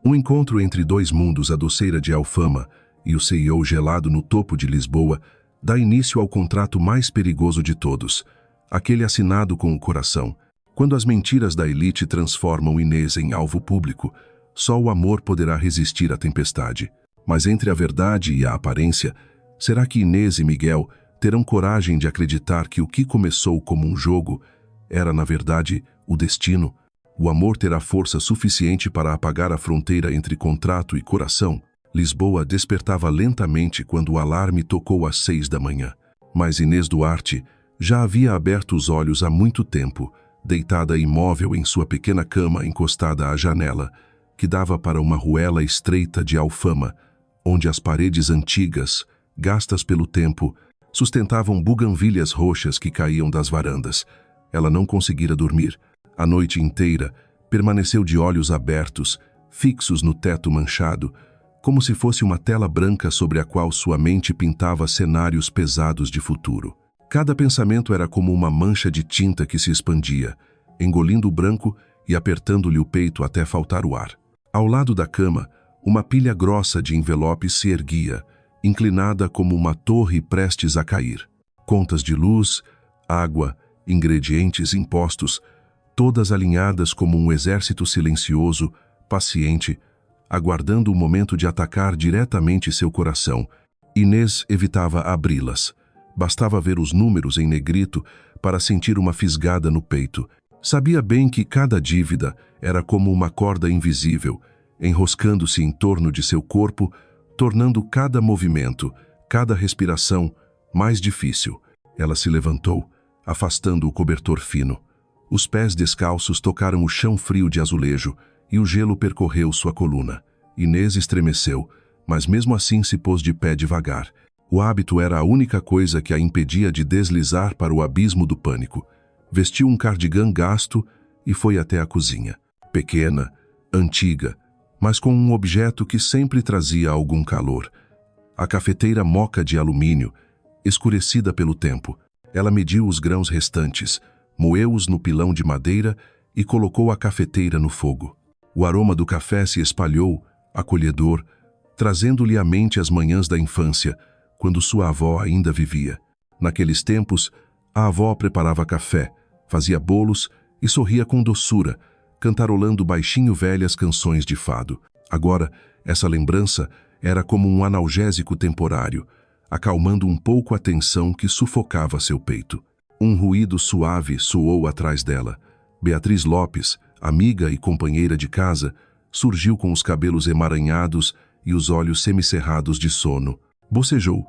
Um encontro entre dois mundos, a doceira de Alfama e o CEO gelado no topo de Lisboa, dá início ao contrato mais perigoso de todos, aquele assinado com o coração. Quando as mentiras da elite transformam Inês em alvo público, só o amor poderá resistir à tempestade. Mas entre a verdade e a aparência, será que Inês e Miguel terão coragem de acreditar que o que começou como um jogo era, na verdade, o destino? O amor terá força suficiente para apagar a fronteira entre contrato e coração? Lisboa despertava lentamente quando o alarme tocou às 6 da manhã. Mas Inês Duarte já havia aberto os olhos há muito tempo, deitada imóvel em sua pequena cama encostada à janela, que dava para uma ruela estreita de Alfama, onde as paredes antigas, gastas pelo tempo, sustentavam buganvílias roxas que caíam das varandas. Ela não conseguira dormir. A noite inteira, permaneceu de olhos abertos, fixos no teto manchado, como se fosse uma tela branca sobre a qual sua mente pintava cenários pesados de futuro. Cada pensamento era como uma mancha de tinta que se expandia, engolindo o branco e apertando-lhe o peito até faltar o ar. Ao lado da cama, uma pilha grossa de envelopes se erguia, inclinada como uma torre prestes a cair. Contas de luz, água, ingredientes impostos, todas alinhadas como um exército silencioso, paciente, aguardando o momento de atacar diretamente seu coração. Inês evitava abri-las. Bastava ver os números em negrito para sentir uma fisgada no peito. Sabia bem que cada dívida era como uma corda invisível, enroscando-se em torno de seu corpo, tornando cada movimento, cada respiração mais difícil. Ela se levantou, afastando o cobertor fino. Os pés descalços tocaram o chão frio de azulejo e o gelo percorreu sua coluna. Inês estremeceu, mas mesmo assim se pôs de pé devagar. O hábito era a única coisa que a impedia de deslizar para o abismo do pânico. Vestiu um cardigã gasto e foi até a cozinha. Pequena, antiga, mas com um objeto que sempre trazia algum calor. A cafeteira moca de alumínio, escurecida pelo tempo. Ela mediu os grãos restantes, moeu-os no pilão de madeira e colocou a cafeteira no fogo. O aroma do café se espalhou, acolhedor, trazendo-lhe à mente as manhãs da infância, quando sua avó ainda vivia. Naqueles tempos, a avó preparava café, fazia bolos e sorria com doçura, cantarolando baixinho velhas canções de fado. Agora, essa lembrança era como um analgésico temporário, acalmando um pouco a tensão que sufocava seu peito. Um ruído suave soou atrás dela. Beatriz Lopes, amiga e companheira de casa, surgiu com os cabelos emaranhados e os olhos semicerrados de sono. Bocejou,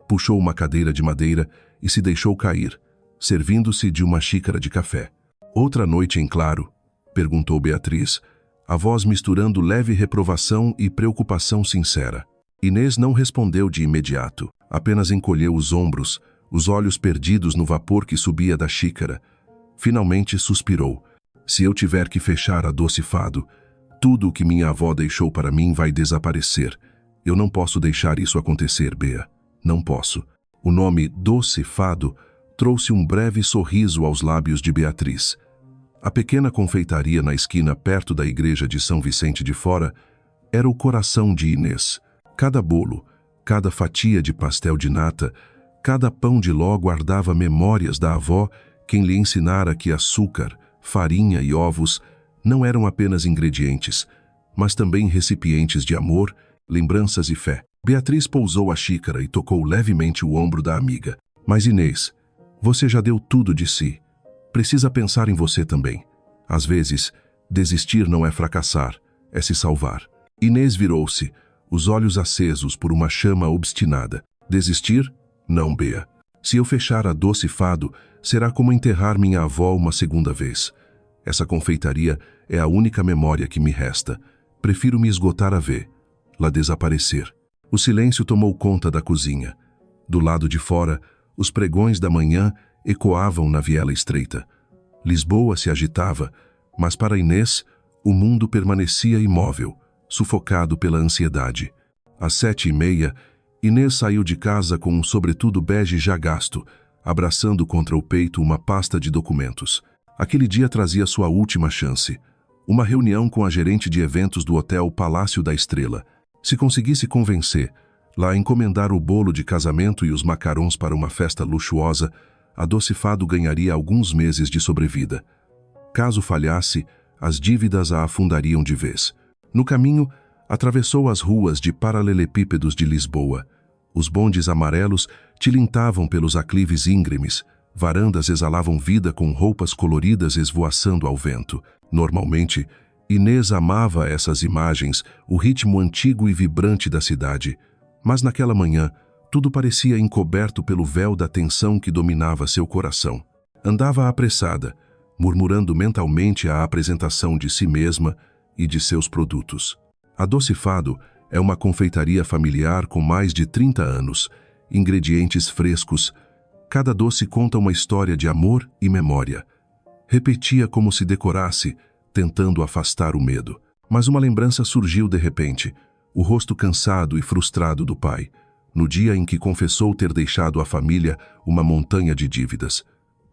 puxou uma cadeira de madeira e se deixou cair, servindo-se de uma xícara de café. "Outra noite em claro?" perguntou Beatriz, a voz misturando leve reprovação e preocupação sincera. Inês não respondeu de imediato, apenas encolheu os ombros, os olhos perdidos no vapor que subia da xícara. Finalmente suspirou. "Se eu tiver que fechar a Doce Fado, tudo o que minha avó deixou para mim vai desaparecer. Eu não posso deixar isso acontecer, Bea. Não posso." O nome Doce Fado trouxe um breve sorriso aos lábios de Beatriz. A pequena confeitaria na esquina perto da igreja de São Vicente de Fora era o coração de Inês. Cada bolo, cada fatia de pastel de nata, cada pão de ló guardava memórias da avó, quem lhe ensinara que açúcar, farinha e ovos não eram apenas ingredientes, mas também recipientes de amor, lembranças e fé. Beatriz pousou a xícara e tocou levemente o ombro da amiga. "Mas Inês, você já deu tudo de si. Precisa pensar em você também. Às vezes, desistir não é fracassar, é se salvar." Inês virou-se, os olhos acesos por uma chama obstinada. "Desistir? Não, Bea. Se eu fechar a Doce Fado, será como enterrar minha avó uma segunda vez. Essa confeitaria é a única memória que me resta. Prefiro me esgotar a vê-la desaparecer." O silêncio tomou conta da cozinha. Do lado de fora, os pregões da manhã ecoavam na viela estreita. Lisboa se agitava, mas para Inês, o mundo permanecia imóvel, sufocado pela ansiedade. Às 7h30, Inês saiu de casa com um sobretudo bege já gasto, abraçando contra o peito uma pasta de documentos. Aquele dia trazia sua última chance. Uma reunião com a gerente de eventos do hotel Palácio da Estrela. Se conseguisse convencê-la a encomendar o bolo de casamento e os macarons para uma festa luxuosa, a Docifado ganharia alguns meses de sobrevida. Caso falhasse, as dívidas a afundariam de vez. No caminho, atravessou as ruas de paralelepípedos de Lisboa. Os bondes amarelos tilintavam pelos aclives íngremes, varandas exalavam vida com roupas coloridas esvoaçando ao vento. Normalmente, Inês amava essas imagens, o ritmo antigo e vibrante da cidade. Mas naquela manhã, tudo parecia encoberto pelo véu da tensão que dominava seu coração. Andava apressada, murmurando mentalmente a apresentação de si mesma e de seus produtos. A Docifado é uma confeitaria familiar com mais de 30 anos, ingredientes frescos. Cada doce conta uma história de amor e memória. Repetia como se decorasse, tentando afastar o medo. Mas uma lembrança surgiu de repente, o rosto cansado e frustrado do pai, no dia em que confessou ter deixado à família uma montanha de dívidas.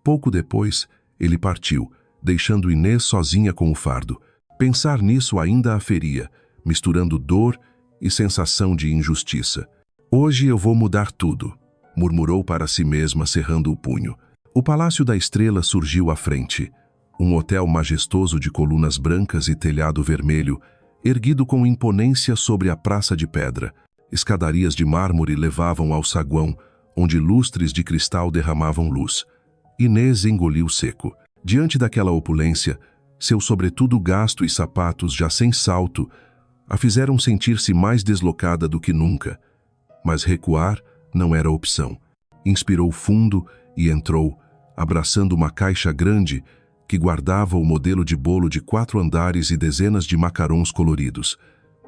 Pouco depois, ele partiu, deixando Inês sozinha com o fardo. Pensar nisso ainda a feria, misturando dor e sensação de injustiça. Hoje eu vou mudar tudo, murmurou para si mesma, cerrando o punho. O Palácio da Estrela surgiu à frente. Um hotel majestoso de colunas brancas e telhado vermelho, erguido com imponência sobre a praça de pedra. Escadarias de mármore levavam ao saguão, onde lustres de cristal derramavam luz. Inês engoliu seco. Diante daquela opulência, seu sobretudo gasto e sapatos já sem salto a fizeram sentir-se mais deslocada do que nunca. Mas recuar não era opção. Inspirou fundo e entrou, abraçando uma caixa grande que guardava o modelo de bolo de 4 andares e dezenas de macarons coloridos.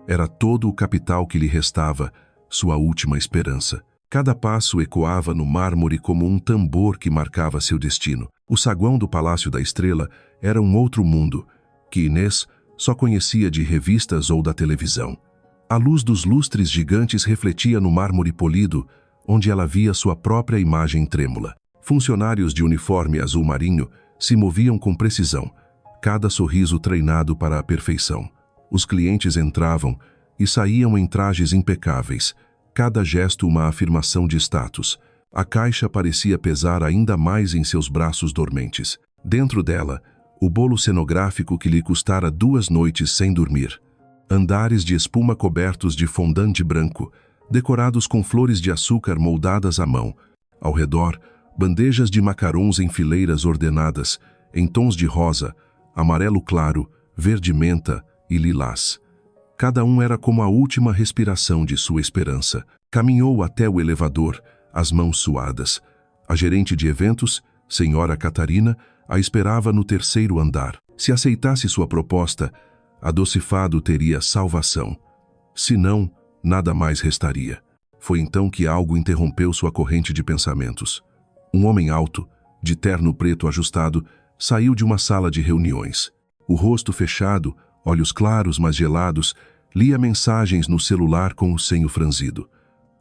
Era todo o capital que lhe restava, sua última esperança. Cada passo ecoava no mármore como um tambor que marcava seu destino. O saguão do Palácio da Estrela era um outro mundo, que Inês só conhecia de revistas ou da televisão. A luz dos lustres gigantes refletia no mármore polido, onde ela via sua própria imagem trêmula. Funcionários de uniforme azul marinho se moviam com precisão, cada sorriso treinado para a perfeição. Os clientes entravam e saíam em trajes impecáveis, cada gesto uma afirmação de status. A caixa parecia pesar ainda mais em seus braços dormentes. Dentro dela, o bolo cenográfico que lhe custara 2 noites sem dormir. Andares de espuma cobertos de fondant branco, decorados com flores de açúcar moldadas à mão. Ao redor, bandejas de macarons em fileiras ordenadas, em tons de rosa, amarelo claro, verde-menta e lilás. Cada um era como a última respiração de sua esperança. Caminhou até o elevador, as mãos suadas. A gerente de eventos, senhora Catarina, a esperava no 3º andar. Se aceitasse sua proposta, a Docifado teria salvação. Se não, nada mais restaria. Foi então que algo interrompeu sua corrente de pensamentos. Um homem alto, de terno preto ajustado, saiu de uma sala de reuniões. O rosto fechado, olhos claros mas gelados, lia mensagens no celular com o senho franzido.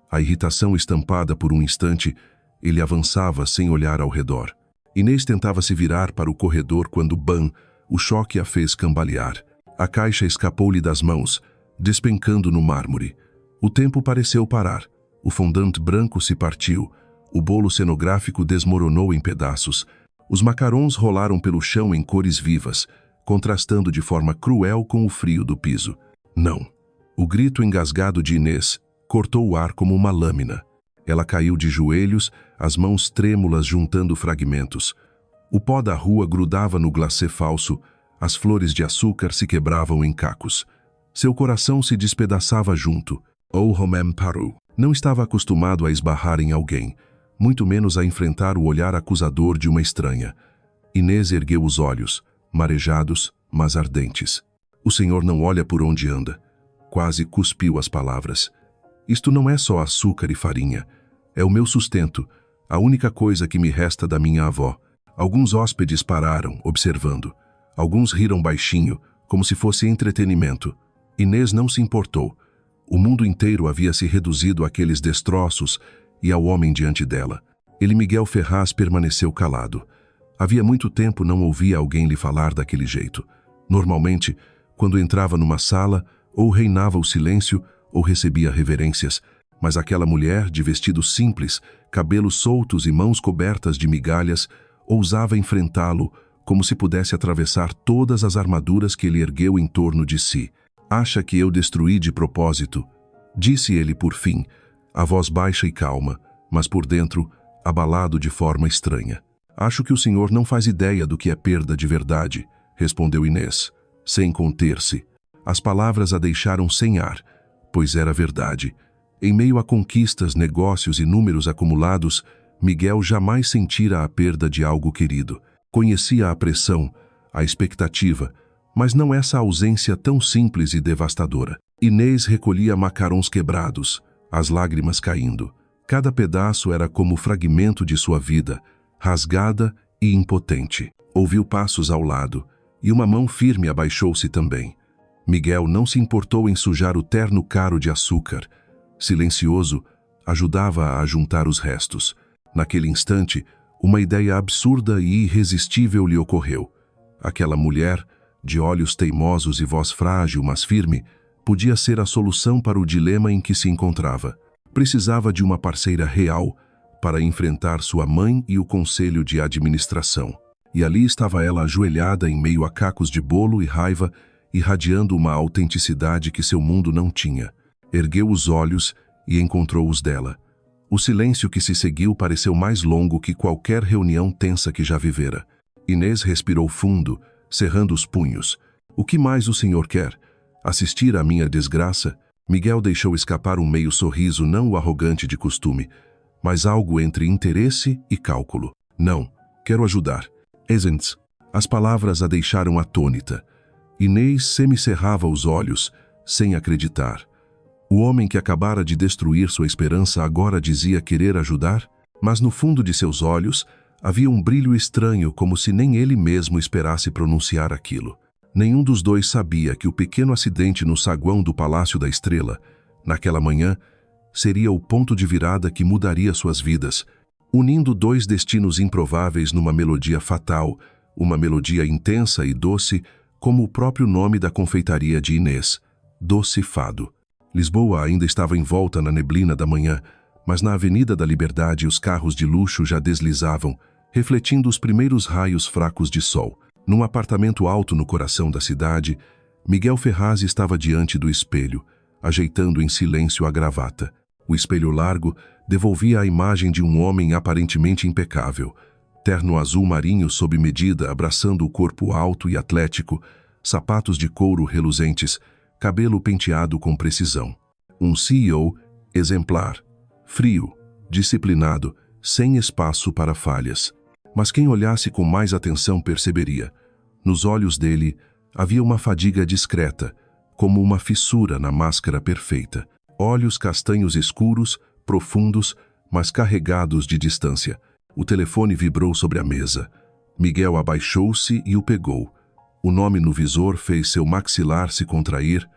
A irritação estampada por um instante, ele avançava sem olhar ao redor. Inês tentava se virar para o corredor quando, bam, o choque a fez cambalear. A caixa escapou-lhe das mãos, despencando no mármore. O tempo pareceu parar. O fondant branco se partiu. O bolo cenográfico desmoronou em pedaços. Os macarons rolaram pelo chão em cores vivas, contrastando de forma cruel com o frio do piso. Não. O grito engasgado de Inês cortou o ar como uma lâmina. Ela caiu de joelhos, as mãos trêmulas juntando fragmentos. O pó da rua grudava no glacê falso, as flores de açúcar se quebravam em cacos. Seu coração se despedaçava junto. O homem parou. Não estava acostumado a esbarrar em alguém, muito menos a enfrentar o olhar acusador de uma estranha. Inês ergueu os olhos, marejados, mas ardentes. O senhor não olha por onde anda. Quase cuspiu as palavras. Isto não é só açúcar e farinha. É o meu sustento, a única coisa que me resta da minha avó. Alguns hóspedes pararam, observando. Alguns riram baixinho, como se fosse entretenimento. Inês não se importou. O mundo inteiro havia se reduzido àqueles destroços e ao homem diante dela. Ele, Miguel Ferraz, permaneceu calado. Havia muito tempo não ouvia alguém lhe falar daquele jeito. Normalmente, quando entrava numa sala, ou reinava o silêncio, ou recebia reverências, mas aquela mulher, de vestido simples, cabelos soltos e mãos cobertas de migalhas, ousava enfrentá-lo como se pudesse atravessar todas as armaduras que ele ergueu em torno de si. "Acha que eu destruí de propósito?" disse ele por fim, a voz baixa e calma, mas por dentro, abalado de forma estranha. "Acho que o senhor não faz ideia do que é perda de verdade", respondeu Inês, sem conter-se. As palavras a deixaram sem ar, pois era verdade. Em meio a conquistas, negócios e números acumulados, Miguel jamais sentira a perda de algo querido. Conhecia a pressão, a expectativa, mas não essa ausência tão simples e devastadora. Inês recolhia macarons quebrados, as lágrimas caindo. Cada pedaço era como fragmento de sua vida, rasgada e impotente. Ouviu passos ao lado, e uma mão firme abaixou-se também. Miguel não se importou em sujar o terno caro de açúcar. Silencioso, ajudava a juntar os restos. Naquele instante, uma ideia absurda e irresistível lhe ocorreu. Aquela mulher, de olhos teimosos e voz frágil, mas firme, podia ser a solução para o dilema em que se encontrava. Precisava de uma parceira real para enfrentar sua mãe e o conselho de administração. E ali estava ela ajoelhada em meio a cacos de bolo e raiva, irradiando uma autenticidade que seu mundo não tinha. Ergueu os olhos e encontrou os dela. O silêncio que se seguiu pareceu mais longo que qualquer reunião tensa que já vivera. Inês respirou fundo, cerrando os punhos. "O que mais o senhor quer? Assistir à minha desgraça?" Miguel deixou escapar um meio sorriso, não o arrogante de costume, mas algo entre interesse e cálculo. "Não, quero ajudar." "Essence." As palavras a deixaram atônita. Inês semicerrava os olhos, sem acreditar. O homem que acabara de destruir sua esperança agora dizia querer ajudar, mas no fundo de seus olhos havia um brilho estranho, como se nem ele mesmo esperasse pronunciar aquilo. Nenhum dos dois sabia que o pequeno acidente no saguão do Palácio da Estrela, naquela manhã, seria o ponto de virada que mudaria suas vidas, unindo dois destinos improváveis numa melodia fatal, uma melodia intensa e doce, como o próprio nome da confeitaria de Inês, Doce Fado. Lisboa ainda estava envolta na neblina da manhã, mas na Avenida da Liberdade os carros de luxo já deslizavam, refletindo os primeiros raios fracos de sol. Num apartamento alto no coração da cidade, Miguel Ferraz estava diante do espelho, ajeitando em silêncio a gravata. O espelho largo devolvia a imagem de um homem aparentemente impecável. Terno azul marinho sob medida, abraçando o corpo alto e atlético, sapatos de couro reluzentes, cabelo penteado com precisão. Um CEO exemplar, frio, disciplinado, sem espaço para falhas. Mas quem olhasse com mais atenção perceberia. Nos olhos dele havia uma fadiga discreta, como uma fissura na máscara perfeita. Olhos castanhos escuros, profundos, mas carregados de distância. O telefone vibrou sobre a mesa. Miguel abaixou-se e o pegou. O nome no visor fez seu maxilar se contrair.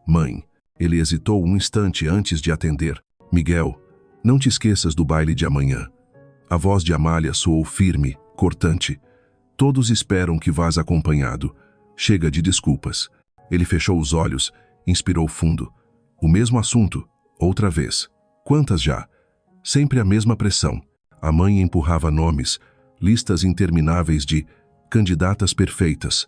"Mãe." Ele hesitou um instante antes de atender. "Miguel, não te esqueças do baile de amanhã." A voz de Amália soou firme, cortante. "Todos esperam que vás acompanhado. Chega de desculpas." Ele fechou os olhos, inspirou fundo. O mesmo assunto, outra vez. Quantas já? Sempre a mesma pressão. A mãe empurrava nomes, listas intermináveis de candidatas perfeitas,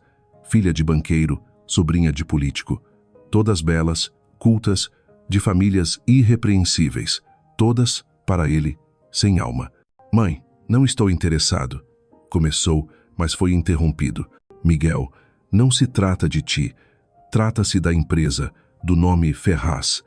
filha de banqueiro, sobrinha de político. Todas belas, cultas, de famílias irrepreensíveis. Todas, para ele, sem alma. "Mãe, não estou interessado." Começou, mas foi interrompido. "Miguel, não se trata de ti. Trata-se da empresa, do nome Ferraz.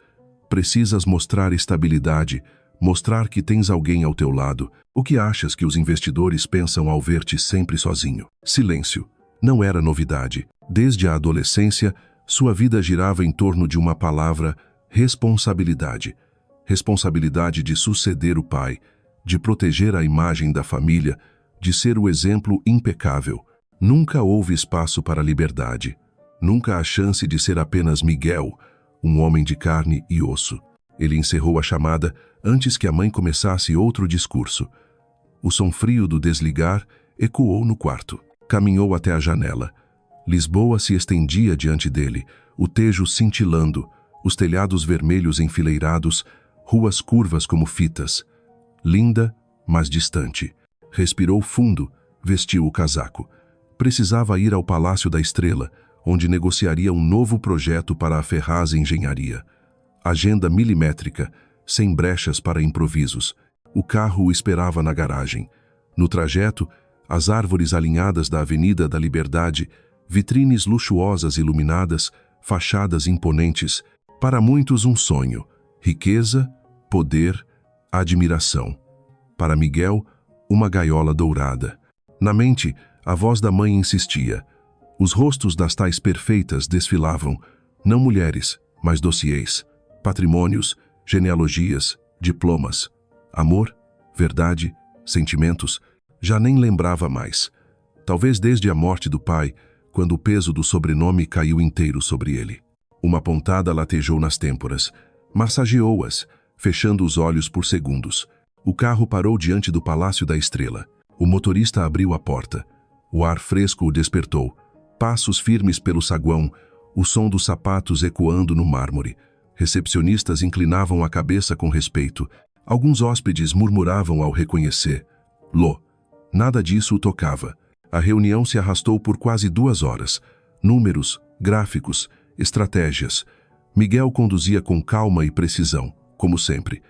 Precisas mostrar estabilidade, mostrar que tens alguém ao teu lado. O que achas que os investidores pensam ao ver-te sempre sozinho?" Silêncio. Não era novidade. Desde a adolescência, sua vida girava em torno de uma palavra: responsabilidade. Responsabilidade de suceder o pai, de proteger a imagem da família, de ser o exemplo impecável. Nunca houve espaço para liberdade. Nunca a chance de ser apenas Miguel, um homem de carne e osso. Ele encerrou a chamada antes que a mãe começasse outro discurso. O som frio do desligar ecoou no quarto. Caminhou até a janela. Lisboa se estendia diante dele, o Tejo cintilando, os telhados vermelhos enfileirados, ruas curvas como fitas. Linda, mas distante. Respirou fundo, vestiu o casaco. Precisava ir ao Palácio da Estrela, onde negociaria um novo projeto para a Ferraz Engenharia. Agenda milimétrica, sem brechas para improvisos. O carro o esperava na garagem. No trajeto, as árvores alinhadas da Avenida da Liberdade, vitrines luxuosas iluminadas, fachadas imponentes, para muitos um sonho, riqueza, poder, admiração. Para Miguel, uma gaiola dourada. Na mente, a voz da mãe insistia. Os rostos das tais perfeitas desfilavam, não mulheres, mas dossiês, patrimônios, genealogias, diplomas. Amor, verdade, sentimentos, já nem lembrava mais. Talvez desde a morte do pai, quando o peso do sobrenome caiu inteiro sobre ele. Uma pontada latejou nas têmporas, massageou-as, fechando os olhos por segundos. O carro parou diante do Palácio da Estrela. O motorista abriu a porta. O ar fresco o despertou. Passos firmes pelo saguão, o som dos sapatos ecoando no mármore. Recepcionistas inclinavam a cabeça com respeito. Alguns hóspedes murmuravam ao reconhecer. Lô. Nada disso o tocava. A reunião se arrastou por quase 2 horas. Números, gráficos, estratégias. Miguel conduzia com calma e precisão, como sempre.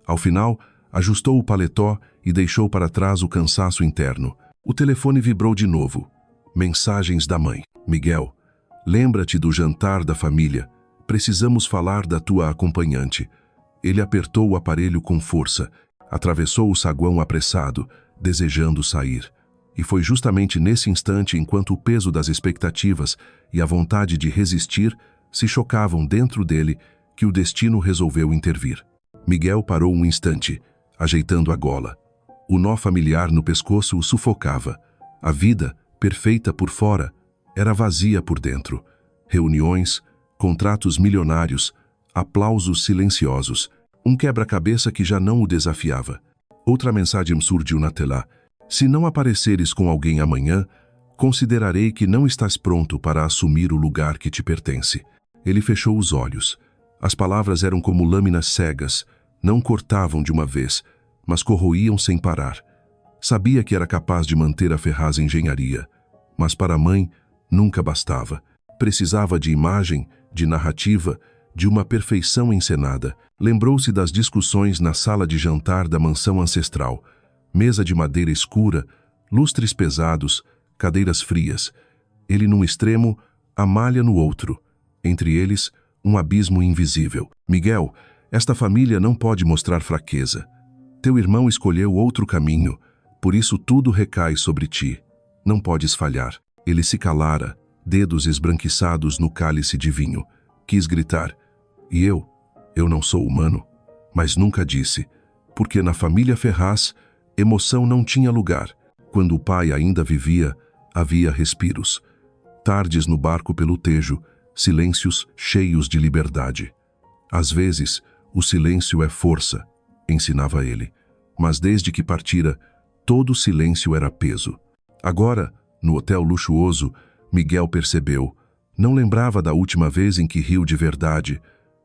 Ao final, ajustou o paletó e deixou para trás o cansaço interno. O telefone vibrou de novo. Mensagens da mãe. Miguel, lembra-te do jantar da família. Precisamos falar da tua acompanhante. Ele apertou o aparelho com força, atravessou o saguão apressado, desejando sair. E foi justamente nesse instante, enquanto o peso das expectativas e a vontade de resistir se chocavam dentro dele, que o destino resolveu intervir. Miguel parou um instante, ajeitando a gola. O nó familiar no pescoço o sufocava. A vida, perfeita por fora, era vazia por dentro. Reuniões, contratos milionários, aplausos silenciosos, um quebra-cabeça que já não o desafiava. Outra mensagem surgiu na tela. Se não apareceres com alguém amanhã, considerarei que não estás pronto para assumir o lugar que te pertence. Ele fechou os olhos. As palavras eram como lâminas cegas, não cortavam de uma vez, mas corroíam sem parar. Sabia que era capaz de manter a Ferraz Engenharia, mas para a mãe nunca bastava. Precisava de imagem, de narrativa, de uma perfeição encenada. Lembrou-se das discussões na sala de jantar da mansão ancestral. Mesa de madeira escura, lustres pesados, cadeiras frias. Ele num extremo, a malha no outro. Entre eles, um abismo invisível. Miguel, esta família não pode mostrar fraqueza. Teu irmão escolheu outro caminho, por isso tudo recai sobre ti. Não podes falhar. Ele se calara, dedos esbranquiçados no cálice de vinho. Quis gritar. E eu não sou humano. Mas nunca disse, porque na família Ferraz, emoção não tinha lugar. Quando o pai ainda vivia, havia respiros. Tardes no barco pelo Tejo, silêncios cheios de liberdade. Às vezes, o silêncio é força, ensinava ele. Mas desde que partira, todo silêncio era peso. Agora, no hotel luxuoso, Miguel percebeu. Não lembrava da última vez em que riu de verdade.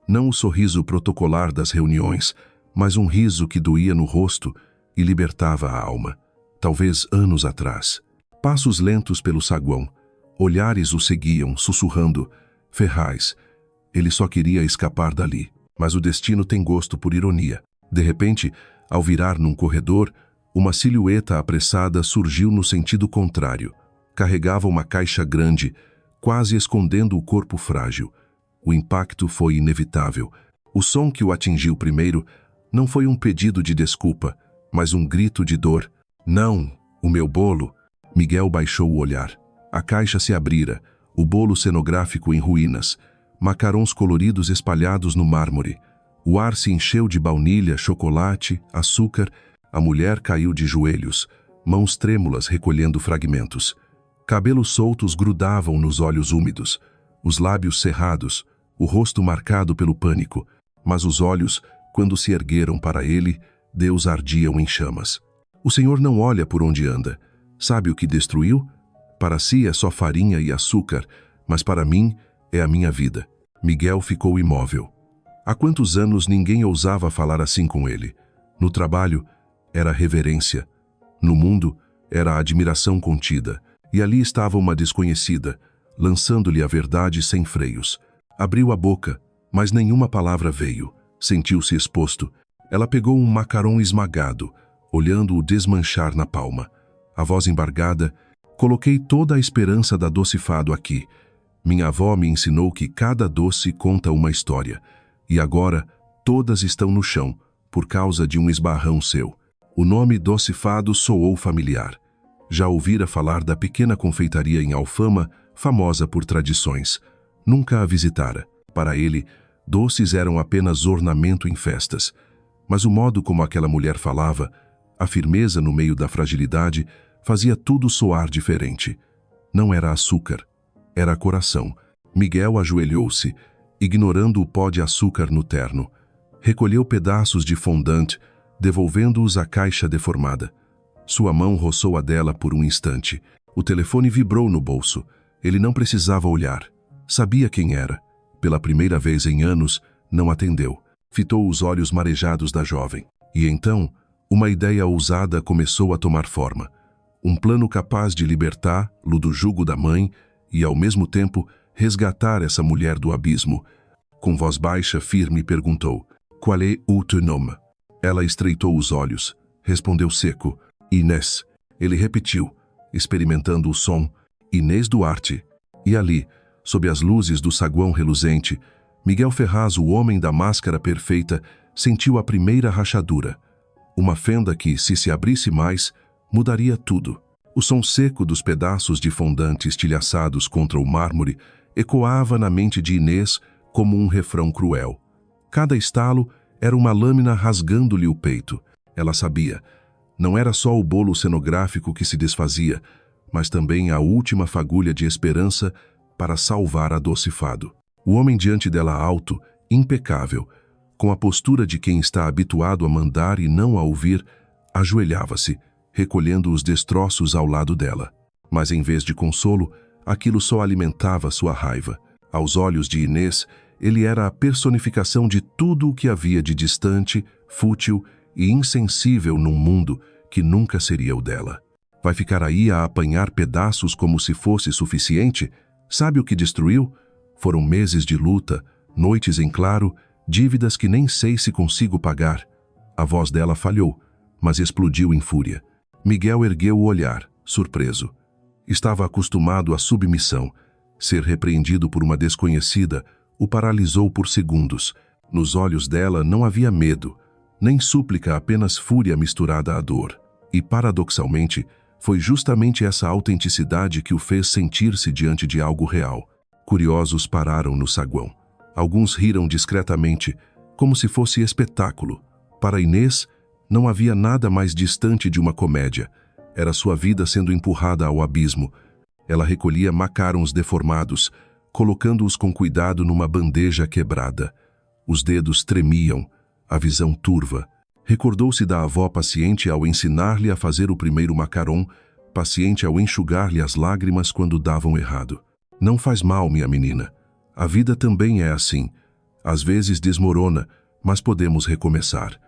Não o sorriso protocolar das reuniões, mas um riso que doía no rosto e libertava a alma. Talvez anos atrás. Passos lentos pelo saguão. Olhares o seguiam, sussurrando. Ferraz. Ele só queria escapar dali. Mas o destino tem gosto por ironia. De repente, ao virar num corredor, uma silhueta apressada surgiu no sentido contrário. Carregava uma caixa grande, quase escondendo o corpo frágil. O impacto foi inevitável. O som que o atingiu primeiro não foi um pedido de desculpa, mas um grito de dor. Não, o meu bolo. Miguel baixou o olhar. A caixa se abrira, o bolo cenográfico em ruínas, macarons coloridos espalhados no mármore. O ar se encheu de baunilha, chocolate, açúcar. A mulher caiu de joelhos, mãos trêmulas recolhendo fragmentos. Cabelos soltos grudavam nos olhos úmidos, os lábios cerrados, o rosto marcado pelo pânico, mas os olhos, quando se ergueram para ele, Deus ardiam em chamas. O Senhor não olha por onde anda. Sabe o que destruiu? Para si é só farinha e açúcar, mas para mim é a minha vida. Miguel ficou imóvel. Há quantos anos ninguém ousava falar assim com ele? No trabalho, era reverência. No mundo, era admiração contida. E ali estava uma desconhecida, lançando-lhe a verdade sem freios. Abriu a boca, mas nenhuma palavra veio. Sentiu-se exposto. Ela pegou um macarrão esmagado, olhando-o desmanchar na palma. A voz embargada: coloquei toda a esperança da docifado aqui. Minha avó me ensinou que cada doce conta uma história. E agora, todas estão no chão, por causa de um esbarrão seu. O nome docifado soou familiar. Já ouvira falar da pequena confeitaria em Alfama, famosa por tradições. Nunca a visitara. Para ele, doces eram apenas ornamento em festas. Mas o modo como aquela mulher falava, a firmeza no meio da fragilidade, fazia tudo soar diferente. Não era açúcar, era coração. Miguel ajoelhou-se, ignorando o pó de açúcar no terno. Recolheu pedaços de fondant, devolvendo-os à caixa deformada. Sua mão roçou a dela por um instante. O telefone vibrou no bolso. Ele não precisava olhar. Sabia quem era. Pela primeira vez em anos, não atendeu. Fitou os olhos marejados da jovem. E então, uma ideia ousada começou a tomar forma. Um plano capaz de libertá-lo do jugo da mãe e, ao mesmo tempo, resgatar essa mulher do abismo. Com voz baixa, firme, perguntou: "Qual é o teu nome?" Ela estreitou os olhos. Respondeu seco: "Inês." Ele repetiu, experimentando o som: "Inês Duarte." E ali, sob as luzes do saguão reluzente, Miguel Ferraz, o homem da máscara perfeita, sentiu a primeira rachadura. Uma fenda que, se abrisse mais, mudaria tudo. O som seco dos pedaços de fondant estilhaçados contra o mármore ecoava na mente de Inês como um refrão cruel. Cada estalo era uma lâmina rasgando-lhe o peito. Ela sabia. Não era só o bolo cenográfico que se desfazia, mas também a última fagulha de esperança para salvar a docifado. O homem diante dela alto, impecável, com a postura de quem está habituado a mandar e não a ouvir, ajoelhava-se, recolhendo os destroços ao lado dela. Mas em vez de consolo, aquilo só alimentava sua raiva. Aos olhos de Inês, ele era a personificação de tudo o que havia de distante, fútil e insensível num mundo que nunca seria o dela. Vai ficar aí a apanhar pedaços como se fosse suficiente? Sabe o que destruiu? Foram meses de luta, noites em claro, dívidas que nem sei se consigo pagar. A voz dela falhou, mas explodiu em fúria. Miguel ergueu o olhar, surpreso. Estava acostumado à submissão. Ser repreendido por uma desconhecida o paralisou por segundos. Nos olhos dela não havia medo, nem súplica, apenas fúria misturada à dor. E, paradoxalmente, foi justamente essa autenticidade que o fez sentir-se diante de algo real. Curiosos pararam no saguão. Alguns riram discretamente, como se fosse espetáculo. Para Inês, não havia nada mais distante de uma comédia. Era sua vida sendo empurrada ao abismo. Ela recolhia macarons deformados, colocando-os com cuidado numa bandeja quebrada. Os dedos tremiam, a visão turva. Recordou-se da avó paciente ao ensinar-lhe a fazer o primeiro macaron, paciente ao enxugar-lhe as lágrimas quando davam errado. Não faz mal, minha menina. A vida também é assim. Às vezes desmorona, mas podemos recomeçar.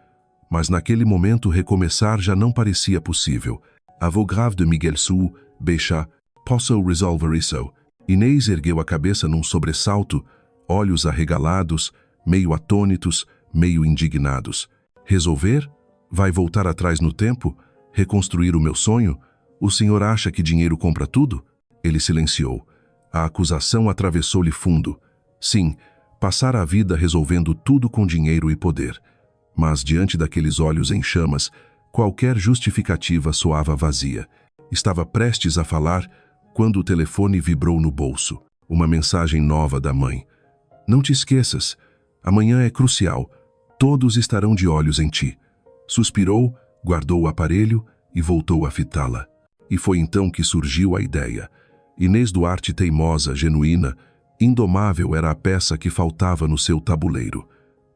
Mas naquele momento recomeçar já não parecia possível. A voix grave de Miguel Sou, beixa, posso resolver isso. Inês ergueu a cabeça num sobressalto, olhos arregalados, meio atônitos, meio indignados. Resolver? Vai voltar atrás no tempo? Reconstruir o meu sonho? O senhor acha que dinheiro compra tudo? Ele silenciou. A acusação atravessou-lhe fundo. Sim, passara a vida resolvendo tudo com dinheiro e poder. Mas diante daqueles olhos em chamas, qualquer justificativa soava vazia. Estava prestes a falar quando o telefone vibrou no bolso. Uma mensagem nova da mãe. Não te esqueças, amanhã é crucial. Todos estarão de olhos em ti. Suspirou, guardou o aparelho e voltou a fitá-la. E foi então que surgiu a ideia. Inês Duarte, teimosa, genuína, indomável, era a peça que faltava no seu tabuleiro.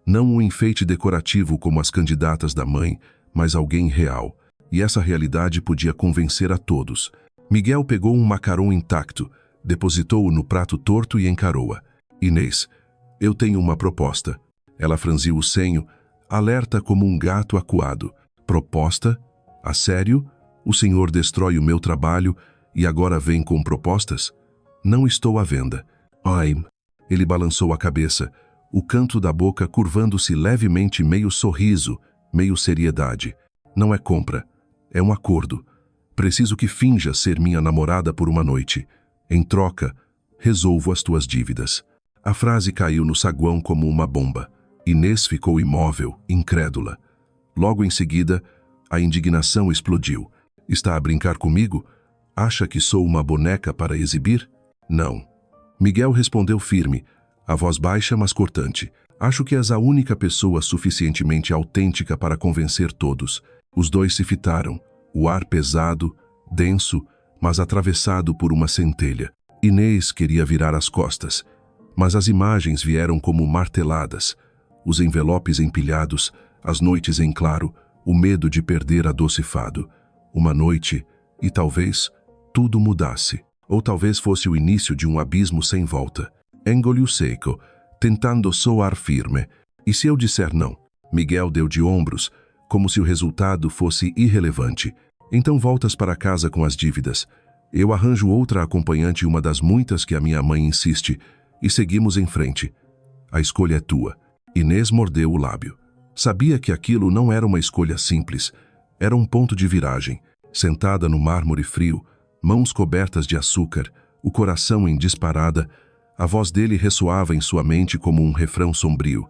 Não um enfeite decorativo como as candidatas da mãe, mas alguém real. E essa realidade podia convencer a todos. Miguel pegou um macarrão intacto, depositou-o no prato torto e encarou-a. Inês, eu tenho uma proposta. Ela franziu o senho, alerta como um gato acuado. Proposta? A sério? O senhor destrói o meu trabalho e agora vem com propostas? Não estou à venda. Ai, ele balançou a cabeça, o canto da boca curvando-se levemente, meio sorriso, meio seriedade. Não é compra, é um acordo. Preciso que finja ser minha namorada por uma noite. Em troca, resolvo as tuas dívidas. A frase caiu no saguão como uma bomba. Inês ficou imóvel, incrédula. Logo em seguida, a indignação explodiu. Está a brincar comigo? Acha que sou uma boneca para exibir? Não. Miguel respondeu firme, a voz baixa mas cortante. Acho que és a única pessoa suficientemente autêntica para convencer todos. Os dois se fitaram, o ar pesado, denso, mas atravessado por uma centelha. Inês queria virar as costas, mas as imagens vieram como marteladas. Os envelopes empilhados, as noites em claro, o medo de perder a doce fado. Uma noite, e talvez tudo mudasse. Ou talvez fosse o início de um abismo sem volta. Engoliu seco, tentando soar firme. E se eu disser não? Miguel deu de ombros, como se o resultado fosse irrelevante. Então voltas para casa com as dívidas. Eu arranjo outra acompanhante, uma das muitas que a minha mãe insiste, e seguimos em frente. A escolha é tua. Inês mordeu o lábio. Sabia que aquilo não era uma escolha simples. Era um ponto de viragem. Sentada no mármore frio, mãos cobertas de açúcar, o coração em disparada, a voz dele ressoava em sua mente como um refrão sombrio.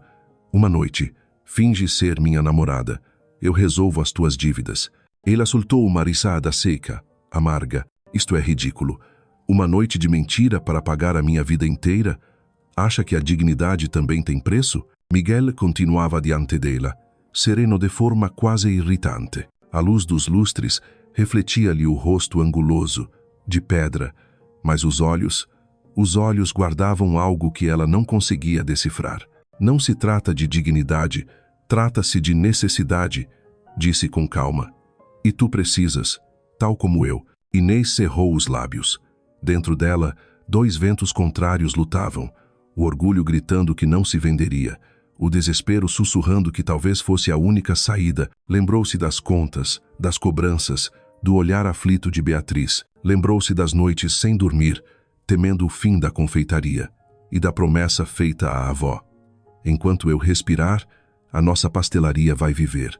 Uma noite, finge ser minha namorada. Eu resolvo as tuas dívidas. Ele soltou uma risada seca, amarga. Isto é ridículo. Uma noite de mentira para pagar a minha vida inteira? Acha que a dignidade também tem preço? Miguel continuava diante dela, sereno de forma quase irritante. A luz dos lustres refletia-lhe o rosto anguloso, de pedra, mas os olhos guardavam algo que ela não conseguia decifrar. Não se trata de dignidade, trata-se de necessidade, disse com calma. E tu precisas, tal como eu. Inês cerrou os lábios. Dentro dela, dois ventos contrários lutavam, o orgulho gritando que não se venderia, o desespero sussurrando que talvez fosse a única saída. Lembrou-se das contas, das cobranças, do olhar aflito de Beatriz. Lembrou-se das noites sem dormir, temendo o fim da confeitaria, e da promessa feita à avó. Enquanto eu respirar, a nossa pastelaria vai viver.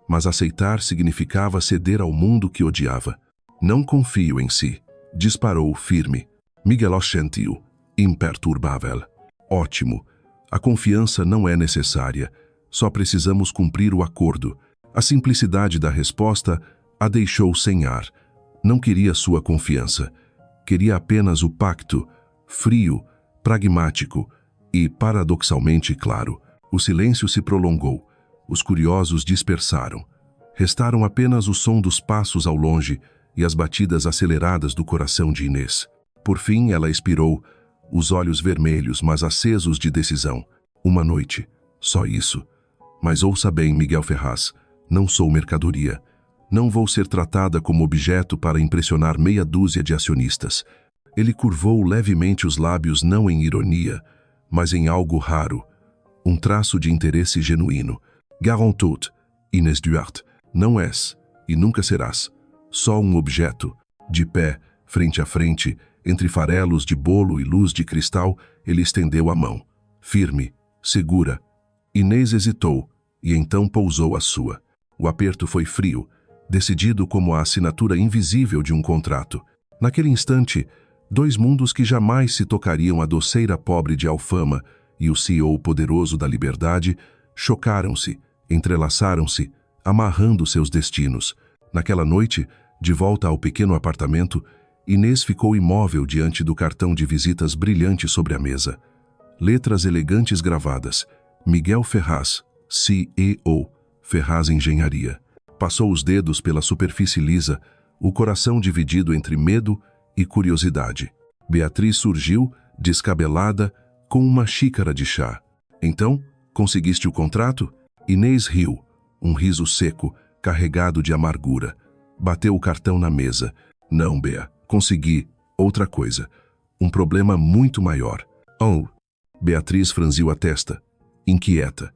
Mas aceitar significava ceder ao mundo que odiava. Não confio em si. Disparou firme. Miguel sentiu, imperturbável. Ótimo. A confiança não é necessária. Só precisamos cumprir o acordo. A simplicidade da resposta a deixou sem ar. Não queria sua confiança. Queria apenas o pacto, frio, pragmático e, paradoxalmente, claro. O silêncio se prolongou. Os curiosos dispersaram. Restaram apenas o som dos passos ao longe e as batidas aceleradas do coração de Inês. Por fim, ela expirou, os olhos vermelhos, mas acesos de decisão. Uma noite, só isso. Mas ouça bem, Miguel Ferraz, não sou mercadoria. Não vou ser tratada como objeto para impressionar meia dúzia de acionistas. Ele curvou levemente os lábios, não em ironia, mas em algo raro. Um traço de interesse genuíno. Garantout, Inês Duarte, não és e nunca serás. Só um objeto, de pé, frente a frente, entre farelos de bolo e luz de cristal, ele estendeu a mão. Firme, segura. Inês hesitou, e então pousou a sua. O aperto foi frio, decidido como a assinatura invisível de um contrato. Naquele instante, dois mundos que jamais se tocariam, a doceira pobre de Alfama e o CEO poderoso da liberdade, chocaram-se, entrelaçaram-se, amarrando seus destinos. Naquela noite, de volta ao pequeno apartamento, Inês ficou imóvel diante do cartão de visitas brilhante sobre a mesa. Letras elegantes gravadas. Miguel Ferraz, CEO, Ferraz Engenharia. Passou os dedos pela superfície lisa, o coração dividido entre medo e curiosidade. Beatriz surgiu, descabelada, com uma xícara de chá. Então, conseguiste o contrato? Inês riu, um riso seco, carregado de amargura. Bateu o cartão na mesa. Não, Bea, Consegui outra coisa. Um problema muito maior. Oh! Beatriz franziu a testa, inquieta.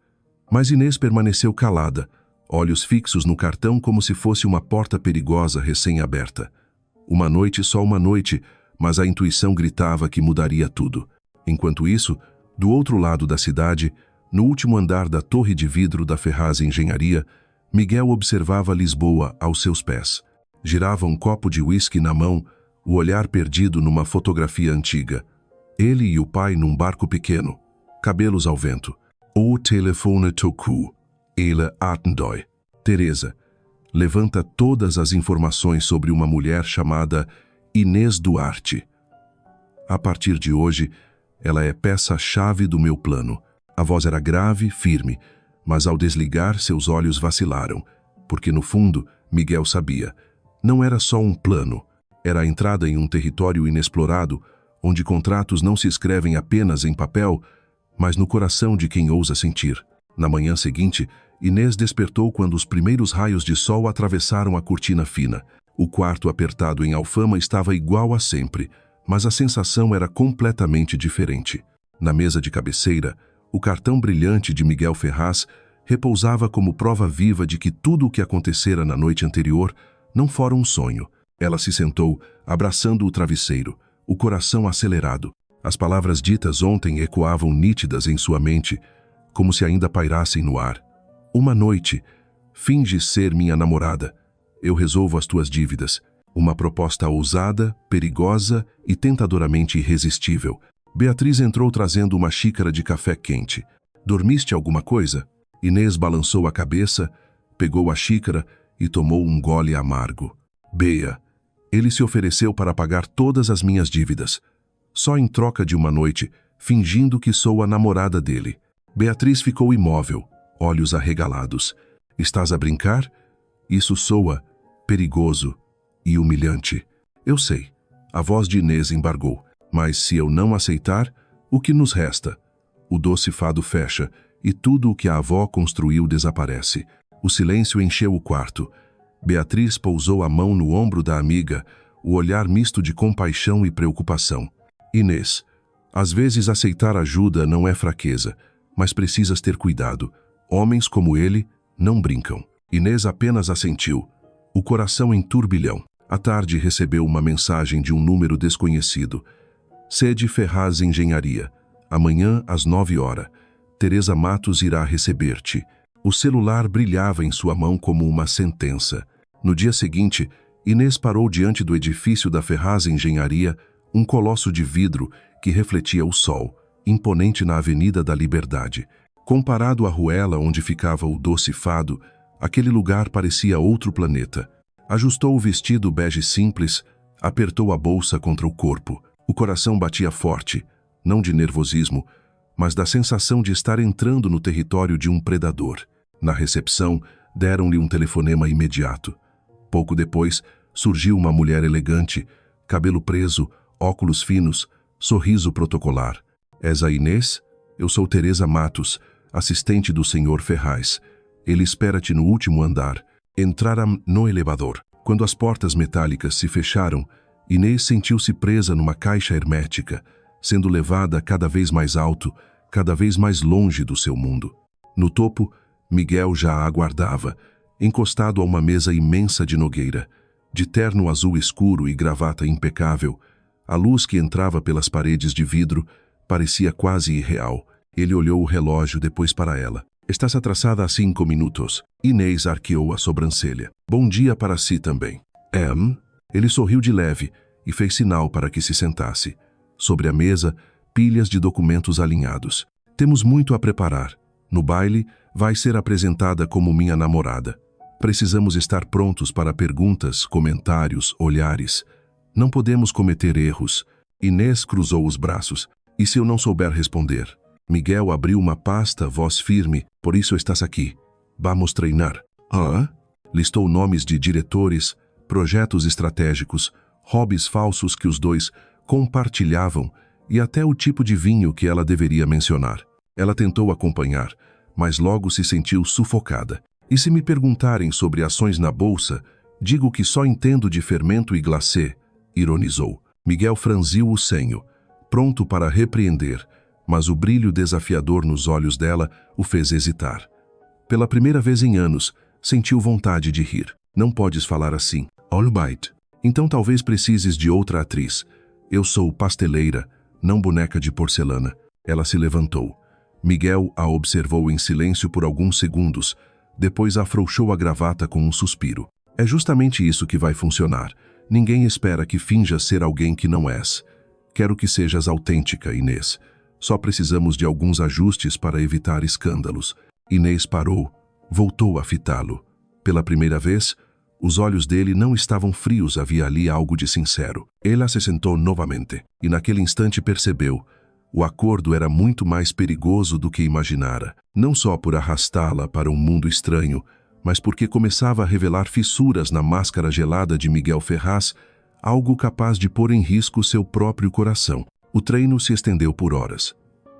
Mas Inês permaneceu calada, olhos fixos no cartão como se fosse uma porta perigosa recém-aberta. Uma noite, só uma noite, mas a intuição gritava que mudaria tudo. Enquanto isso, do outro lado da cidade, no último andar da torre de vidro da Ferraz Engenharia, Miguel observava Lisboa aos seus pés. Girava um copo de uísque na mão, o olhar perdido numa fotografia antiga. Ele e o pai num barco pequeno, cabelos ao vento. O telefone tocou. Ele atendeu. Teresa, levanta todas as informações sobre uma mulher chamada Inês Duarte. A partir de hoje, ela é peça-chave do meu plano. A voz era grave, firme, mas ao desligar, seus olhos vacilaram, porque no fundo, Miguel sabia. Não era só um plano, era a entrada em um território inexplorado, onde contratos não se escrevem apenas em papel, mas no coração de quem ousa sentir. Na manhã seguinte, Inês despertou quando os primeiros raios de sol atravessaram a cortina fina. O quarto apertado em Alfama estava igual a sempre, mas a sensação era completamente diferente. Na mesa de cabeceira, o cartão brilhante de Miguel Ferraz repousava como prova viva de que tudo o que acontecera na noite anterior não fora um sonho. Ela se sentou, abraçando o travesseiro, o coração acelerado. As palavras ditas ontem ecoavam nítidas em sua mente, como se ainda pairassem no ar. Uma noite, finge ser minha namorada. Eu resolvo as tuas dívidas. Uma proposta ousada, perigosa e tentadoramente irresistível. Beatriz entrou trazendo uma xícara de café quente. Dormiste alguma coisa? Inês balançou a cabeça, pegou a xícara e tomou um gole amargo. Bea, ele se ofereceu para pagar todas as minhas dívidas, só em troca de uma noite, fingindo que sou a namorada dele. Beatriz ficou imóvel, olhos arregalados. Estás a brincar? Isso soa perigoso e humilhante. Eu sei. A voz de Inês embargou. Mas se eu não aceitar, o que nos resta? O doce fado fecha e tudo o que a avó construiu desaparece. O silêncio encheu o quarto. Beatriz pousou a mão no ombro da amiga, o olhar misto de compaixão e preocupação. Inês, às vezes aceitar ajuda não é fraqueza, mas precisas ter cuidado. Homens como ele não brincam. Inês apenas assentiu, o coração em turbilhão. À tarde recebeu uma mensagem de um número desconhecido. Sede Ferraz Engenharia. Amanhã às 9h. Teresa Matos irá receber-te. O celular brilhava em sua mão como uma sentença. No dia seguinte, Inês parou diante do edifício da Ferraz Engenharia, um colosso de vidro que refletia o sol, imponente na Avenida da Liberdade. Comparado à ruela onde ficava o doce fado, aquele lugar parecia outro planeta. Ajustou o vestido bege simples, apertou a bolsa contra o corpo. O coração batia forte, não de nervosismo, mas da sensação de estar entrando no território de um predador. Na recepção, deram-lhe um telefonema imediato. Pouco depois, surgiu uma mulher elegante, cabelo preso, óculos finos, sorriso protocolar. És a Inês? Eu sou Teresa Matos, assistente do Sr. Ferraz. Ele espera-te no último andar. Entraram no elevador. Quando as portas metálicas se fecharam, Inês sentiu-se presa numa caixa hermética, sendo levada cada vez mais alto, cada vez mais longe do seu mundo. No topo, Miguel já a aguardava, encostado a uma mesa imensa de nogueira, de terno azul escuro e gravata impecável. A luz que entrava pelas paredes de vidro parecia quase irreal. Ele olhou o relógio, depois para ela. Estás atrasada há 5 minutos. Inês arqueou a sobrancelha. Bom dia para si também. Ele sorriu de leve e fez sinal para que se sentasse. Sobre a mesa, pilhas de documentos alinhados. Temos muito a preparar. No baile, vai ser apresentada como minha namorada. Precisamos estar prontos para perguntas, comentários, olhares. Não podemos cometer erros. Inês cruzou os braços. E se eu não souber responder? Miguel abriu uma pasta, voz firme. Por isso estás aqui. Vamos treinar. Listou nomes de diretores, projetos estratégicos, hobbies falsos que os dois compartilhavam e até o tipo de vinho que ela deveria mencionar. Ela tentou acompanhar, mas logo se sentiu sufocada. E se me perguntarem sobre ações na bolsa, digo que só entendo de fermento e glacê. ironizou. Miguel franziu o senho, pronto para repreender, mas o brilho desafiador nos olhos dela o fez hesitar. Pela primeira vez em anos, sentiu vontade de rir. Não podes falar assim. All right. Então talvez precises de outra atriz. Eu sou pasteleira, não boneca de porcelana. Ela se levantou. Miguel a observou em silêncio por alguns segundos, depois afrouxou a gravata com um suspiro. É justamente isso que vai funcionar. Ninguém espera que finjas ser alguém que não és. Quero que sejas autêntica, Inês. Só precisamos de alguns ajustes para evitar escândalos. Inês parou, voltou a fitá-lo. Pela primeira vez, os olhos dele não estavam frios, havia ali algo de sincero. Ela se sentou novamente, e naquele instante percebeu. O acordo era muito mais perigoso do que imaginara, não só por arrastá-la para um mundo estranho, mas porque começava a revelar fissuras na máscara gelada de Miguel Ferraz, algo capaz de pôr em risco seu próprio coração. O treino se estendeu por horas.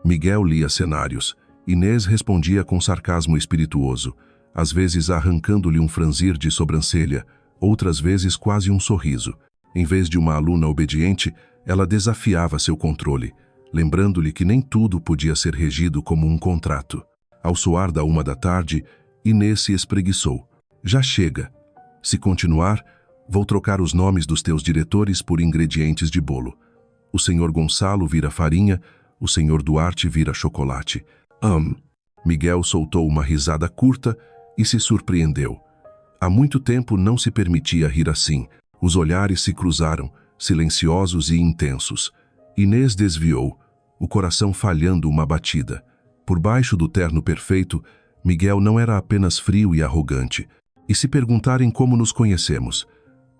Miguel lia cenários. Inês respondia com sarcasmo espirituoso, às vezes arrancando-lhe um franzir de sobrancelha, outras vezes quase um sorriso. Em vez de uma aluna obediente, ela desafiava seu controle, lembrando-lhe que nem tudo podia ser regido como um contrato. Ao soar da 1 da tarde, Inês se espreguiçou. Já chega. Se continuar, vou trocar os nomes dos teus diretores por ingredientes de bolo. O senhor Gonçalo vira farinha, o senhor Duarte vira chocolate. Miguel soltou uma risada curta e se surpreendeu. Há muito tempo não se permitia rir assim. Os olhares se cruzaram, silenciosos e intensos. Inês desviou, o coração falhando uma batida. Por baixo do terno perfeito, Miguel não era apenas frio e arrogante. E se perguntarem como nos conhecemos?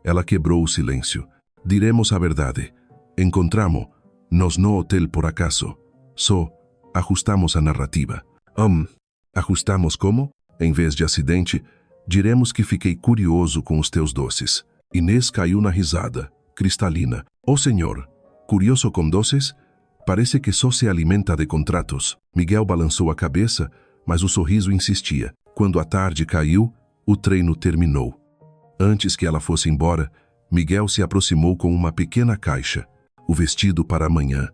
Ela quebrou o silêncio. Diremos a verdade. Encontramos-nos no hotel por acaso. Só ajustamos a narrativa. Ajustamos como? Em vez de acidente, diremos que fiquei curioso com os teus doces. Inês caiu na risada, cristalina. Oh, senhor, curioso com doces? Parece que só se alimenta de contratos. Miguel balançou a cabeça, mas o sorriso insistia. Quando a tarde caiu, o treino terminou. Antes que ela fosse embora, Miguel se aproximou com uma pequena caixa. O vestido para amanhã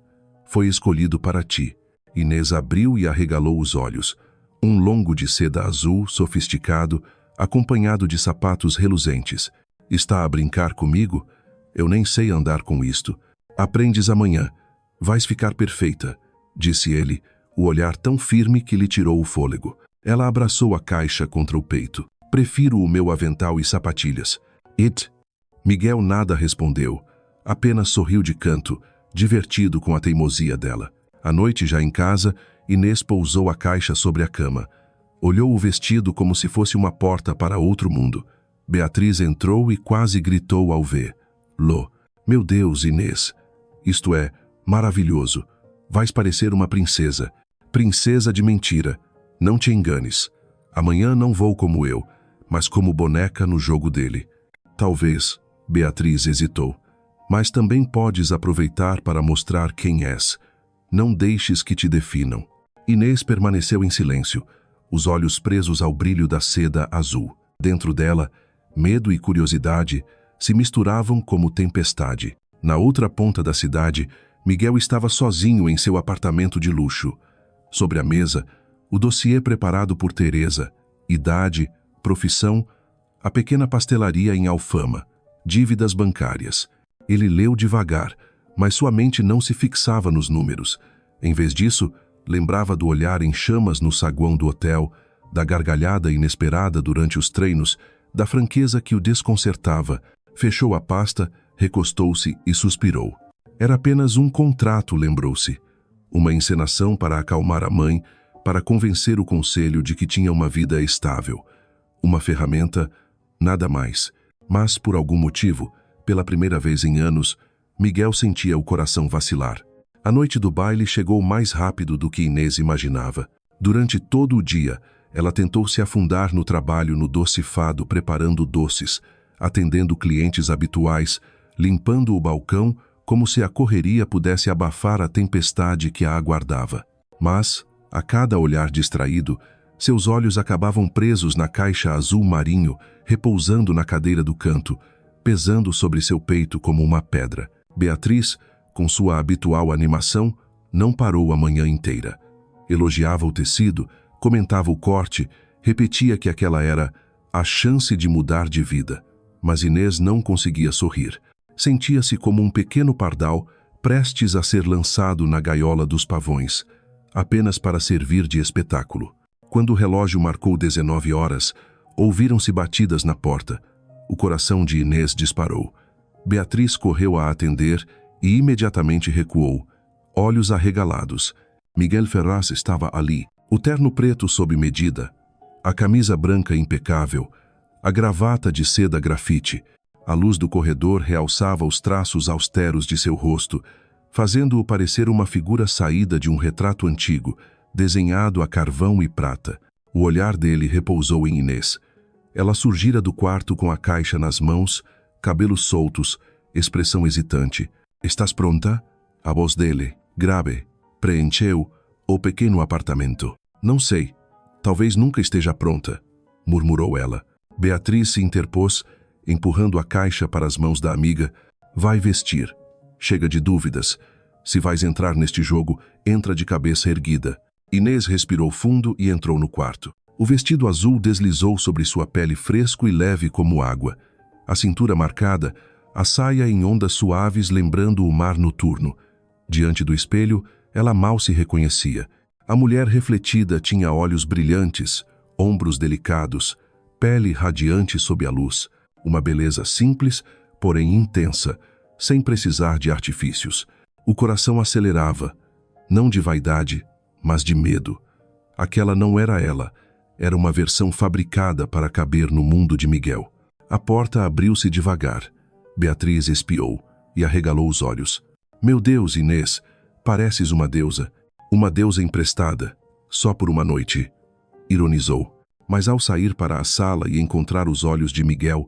foi escolhido para ti. Inês abriu e arregalou os olhos. Um longo de seda azul, sofisticado, acompanhado de sapatos reluzentes. Está a brincar comigo? Eu nem sei andar com isto. Aprendes amanhã. Vais ficar perfeita, disse ele, o olhar tão firme que lhe tirou o fôlego. Ela abraçou a caixa contra o peito. Prefiro o meu avental e sapatilhas. Miguel nada respondeu, apenas sorriu de canto, divertido com a teimosia dela. À noite, já em casa, Inês pousou a caixa sobre a cama. Olhou o vestido como se fosse uma porta para outro mundo. Beatriz entrou e quase gritou ao ver. Meu Deus, Inês! Isto é maravilhoso. Vais parecer uma princesa. Princesa de mentira. Não te enganes. Amanhã não vou como eu, mas como boneca no jogo dele. Talvez, Beatriz hesitou, mas também podes aproveitar para mostrar quem és. Não deixes que te definam. Inês permaneceu em silêncio, os olhos presos ao brilho da seda azul. Dentro dela, medo e curiosidade se misturavam como tempestade. Na outra ponta da cidade, Miguel estava sozinho em seu apartamento de luxo. Sobre a mesa, o dossiê preparado por Teresa, idade, profissão, a pequena pastelaria em Alfama, dívidas bancárias. Ele leu devagar, mas sua mente não se fixava nos números. Em vez disso, lembrava do olhar em chamas no saguão do hotel, da gargalhada inesperada durante os treinos, da franqueza que o desconcertava. Fechou a pasta, recostou-se e suspirou. Era apenas um contrato, lembrou-se. Uma encenação para acalmar a mãe, para convencer o conselho de que tinha uma vida estável. Uma ferramenta, nada mais. Mas, por algum motivo, pela primeira vez em anos, Miguel sentia o coração vacilar. A noite do baile chegou mais rápido do que Inês imaginava. Durante todo o dia, ela tentou se afundar no trabalho no docifado, preparando doces, atendendo clientes habituais, limpando o balcão como se a correria pudesse abafar a tempestade que a aguardava. Mas, a cada olhar distraído, seus olhos acabavam presos na caixa azul marinho, repousando na cadeira do canto. pesando sobre seu peito como uma pedra. Beatriz, com sua habitual animação, não parou a manhã inteira. Elogiava o tecido, comentava o corte, repetia que aquela era a chance de mudar de vida. Mas Inês não conseguia sorrir. Sentia-se como um pequeno pardal prestes a ser lançado na gaiola dos pavões, apenas para servir de espetáculo. Quando o relógio marcou 19 horas, ouviram-se batidas na porta. O coração de Inês disparou. Beatriz correu a atender e imediatamente recuou, olhos arregalados. Miguel Ferraz estava ali, o terno preto sob medida, a camisa branca impecável, a gravata de seda grafite. A luz do corredor realçava os traços austeros de seu rosto, fazendo-o parecer uma figura saída de um retrato antigo, desenhado a carvão e prata. O olhar dele repousou em Inês. Ela surgira do quarto com a caixa nas mãos, cabelos soltos, expressão hesitante. «Estás pronta?» A voz dele, grave, preencheu o pequeno apartamento. «Não sei. Talvez nunca esteja pronta», murmurou ela. Beatriz se interpôs, empurrando a caixa para as mãos da amiga. «Vai vestir. Chega de dúvidas. Se vais entrar neste jogo, entra de cabeça erguida». Inês respirou fundo e entrou no quarto. O vestido azul deslizou sobre sua pele fresco e leve como água. A cintura marcada, a saia em ondas suaves lembrando o mar noturno. Diante do espelho, ela mal se reconhecia. A mulher refletida tinha olhos brilhantes, ombros delicados, pele radiante sob a luz. Uma beleza simples, porém intensa, sem precisar de artifícios. O coração acelerava, não de vaidade, mas de medo. Aquela não era ela, era uma versão fabricada para caber no mundo de Miguel. A porta abriu-se devagar. Beatriz espiou e arregalou os olhos. «Meu Deus, Inês, pareces uma deusa emprestada, só por uma noite», ironizou. Mas ao sair para a sala e encontrar os olhos de Miguel,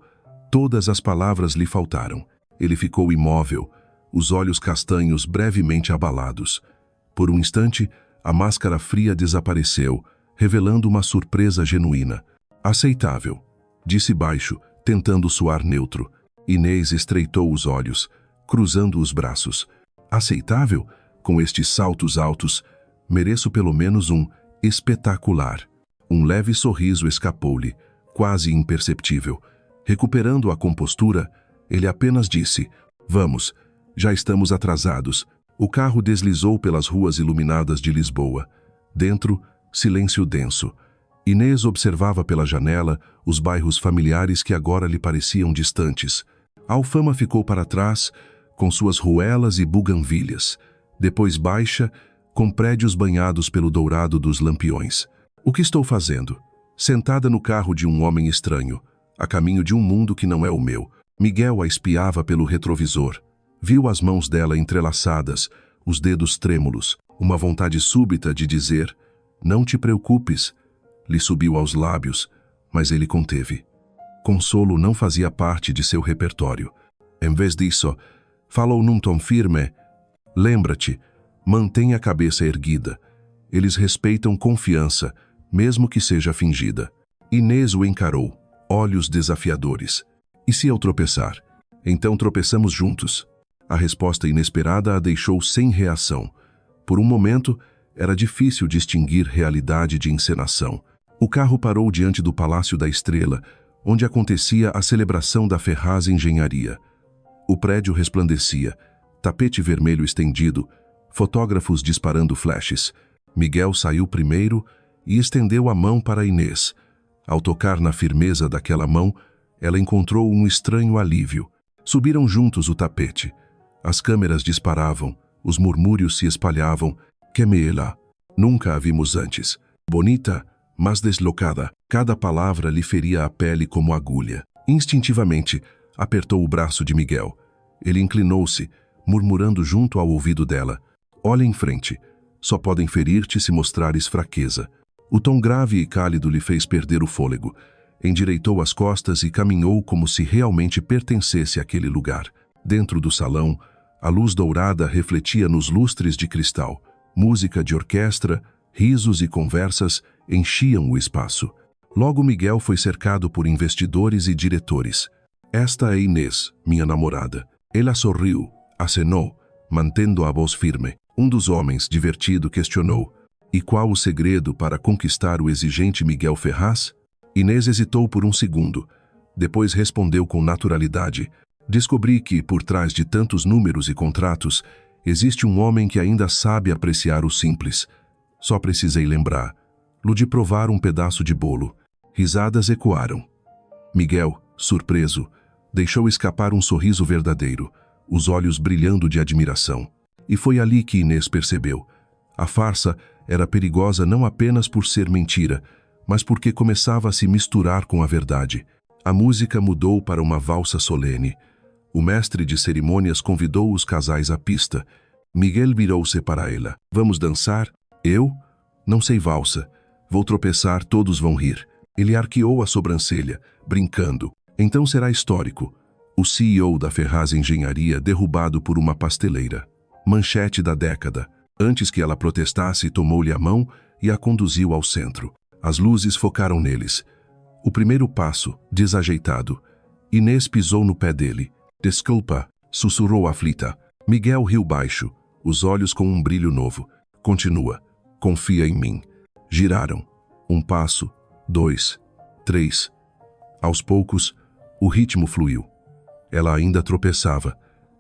todas as palavras lhe faltaram. Ele ficou imóvel, os olhos castanhos brevemente abalados. Por um instante, a máscara fria desapareceu, revelando uma surpresa genuína. «Aceitável», disse baixo, tentando soar neutro. Inês estreitou os olhos, cruzando os braços. «Aceitável? Com estes saltos altos, mereço pelo menos um espetacular». Um leve sorriso escapou-lhe, quase imperceptível. Recuperando a compostura, ele apenas disse: «Vamos, já estamos atrasados». O carro deslizou pelas ruas iluminadas de Lisboa. Dentro, silêncio denso. Inês observava pela janela os bairros familiares que agora lhe pareciam distantes. A Alfama ficou para trás, com suas ruelas e buganvílias. Depois baixa, com prédios banhados pelo dourado dos lampiões. «O que estou fazendo?» Sentada no carro de um homem estranho, a caminho de um mundo que não é o meu. Miguel a espiava pelo retrovisor. Viu as mãos dela entrelaçadas, os dedos trêmulos. Uma vontade súbita de dizer: «Não te preocupes», lhe subiu aos lábios, mas ele conteve. Consolo não fazia parte de seu repertório. Em vez disso, falou num tom firme: «Lembra-te, mantém a cabeça erguida. Eles respeitam confiança, mesmo que seja fingida». Inês o encarou, olhos desafiadores. «E se eu tropeçar? Então tropeçamos juntos». A resposta inesperada a deixou sem reação. Por um momento, era difícil distinguir realidade de encenação. O carro parou diante do Palácio da Estrela, onde acontecia a celebração da Ferraz Engenharia. O prédio resplandecia, tapete vermelho estendido, fotógrafos disparando flashes. Miguel saiu primeiro e estendeu a mão para Inês. Ao tocar na firmeza daquela mão, ela encontrou um estranho alívio. Subiram juntos o tapete. As câmeras disparavam, os murmúrios se espalhavam. «Que meela! Nunca a vimos antes. Bonita, mas deslocada». Cada palavra lhe feria a pele como agulha. Instintivamente, apertou o braço de Miguel. Ele inclinou-se, murmurando junto ao ouvido dela: «Olha em frente. Só podem ferir-te se mostrares fraqueza». O tom grave e cálido lhe fez perder o fôlego. Endireitou as costas e caminhou como se realmente pertencesse àquele lugar. Dentro do salão, a luz dourada refletia nos lustres de cristal. Música de orquestra, risos e conversas enchiam o espaço. Logo Miguel foi cercado por investidores e diretores. Esta é Inês, minha namorada. Ela sorriu, acenou, mantendo a voz firme. Um dos homens, divertido, questionou: e qual o segredo para conquistar o exigente Miguel Ferraz? Inês hesitou por um segundo. Depois respondeu com naturalidade: descobri que, por trás de tantos números e contratos, existe um homem que ainda sabe apreciar o simples. Só precisei lembrar-lo de provar um pedaço de bolo. Risadas ecoaram. Miguel, surpreso, deixou escapar um sorriso verdadeiro, os olhos brilhando de admiração. E foi ali que Inês percebeu: a farsa era perigosa não apenas por ser mentira, mas porque começava a se misturar com a verdade. A música mudou para uma valsa solene. O mestre de cerimônias convidou os casais à pista. Miguel virou-se para ela: vamos dançar? Eu? Não sei valsa. Vou tropeçar, todos vão rir. Ele arqueou a sobrancelha, brincando. Então será histórico. O CEO da Ferraz Engenharia derrubado por uma pasteleira. Manchete da década. Antes que ela protestasse, tomou-lhe a mão e a conduziu ao centro. As luzes focaram neles. O primeiro passo, desajeitado. Inês pisou no pé dele. Desculpa, sussurrou aflita. Miguel riu baixo, os olhos com um brilho novo. Continua. Confia em mim. Giraram. Um passo, 2, 3. Aos poucos, o ritmo fluiu. Ela ainda tropeçava,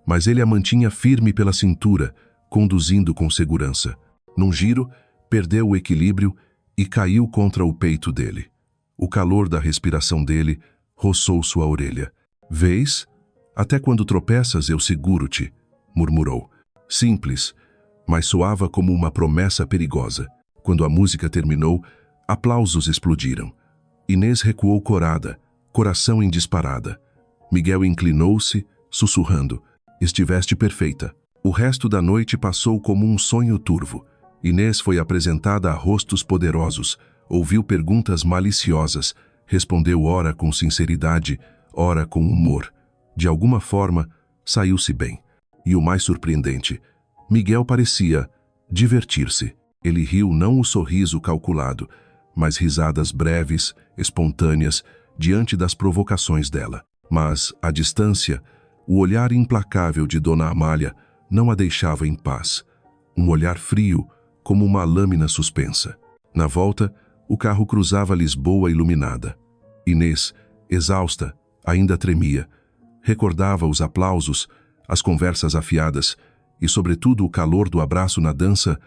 mas ele a mantinha firme pela cintura, conduzindo com segurança. Num giro, perdeu o equilíbrio e caiu contra o peito dele. O calor da respiração dele roçou sua orelha. Vês? Até quando tropeças eu seguro-te, murmurou. Simples, mas soava como uma promessa perigosa. Quando a música terminou, aplausos explodiram. Inês recuou corada, coração em disparada. Miguel inclinou-se, sussurrando: estiveste perfeita. O resto da noite passou como um sonho turvo. Inês foi apresentada a rostos poderosos, ouviu perguntas maliciosas, respondeu ora com sinceridade, ora com humor. De alguma forma, saiu-se bem. E o mais surpreendente, Miguel parecia divertir-se. Ele riu não o sorriso calculado, mas risadas breves, espontâneas, diante das provocações dela. Mas, à distância, o olhar implacável de Dona Amália não a deixava em paz. Um olhar frio, como uma lâmina suspensa. Na volta, o carro cruzava Lisboa iluminada. Inês, exausta, ainda tremia. Recordava os aplausos, as conversas afiadas e, sobretudo, o calor do abraço na dança,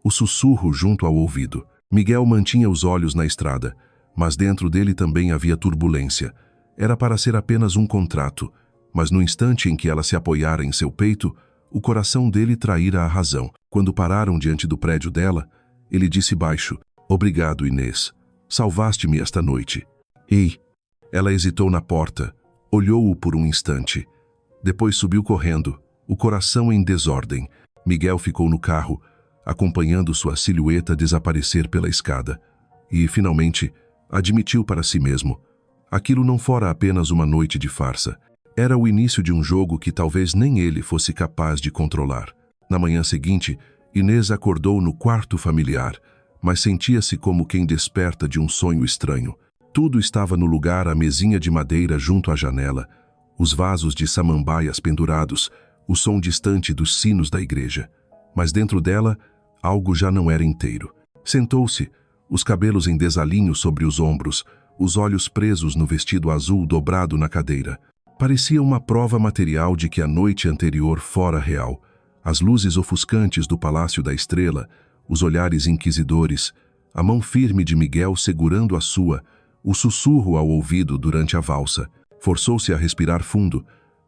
o sussurro junto ao ouvido. Miguel mantinha os olhos na estrada, mas dentro dele também havia turbulência. Era para ser apenas um contrato, mas no instante em que ela se apoiara em seu peito, o coração dele traíra a razão. Quando pararam diante do prédio dela, ele disse baixo: obrigado, Inês. Salvaste-me esta noite. Ei! Ela hesitou na porta, olhou-o por um instante. Depois subiu correndo, o coração em desordem. Miguel ficou no carro, acompanhando sua silhueta desaparecer pela escada. E, finalmente, admitiu para si mesmo: aquilo não fora apenas uma noite de farsa. Era o início de um jogo que talvez nem ele fosse capaz de controlar. Na manhã seguinte, Inês acordou no quarto familiar, mas sentia-se como quem desperta de um sonho estranho. Tudo estava no lugar, a mesinha de madeira junto à janela, os vasos de samambaias pendurados, o som distante dos sinos da igreja. Mas dentro dela, algo já não era inteiro. Sentou-se, os cabelos em desalinho sobre os ombros, os olhos presos no vestido azul dobrado na cadeira. Parecia uma prova material de que a noite anterior fora real. As luzes ofuscantes do Palácio da Estrela, os olhares inquisidores, a mão firme de Miguel segurando a sua, o sussurro ao ouvido durante a valsa. Forçou-se a respirar fundo,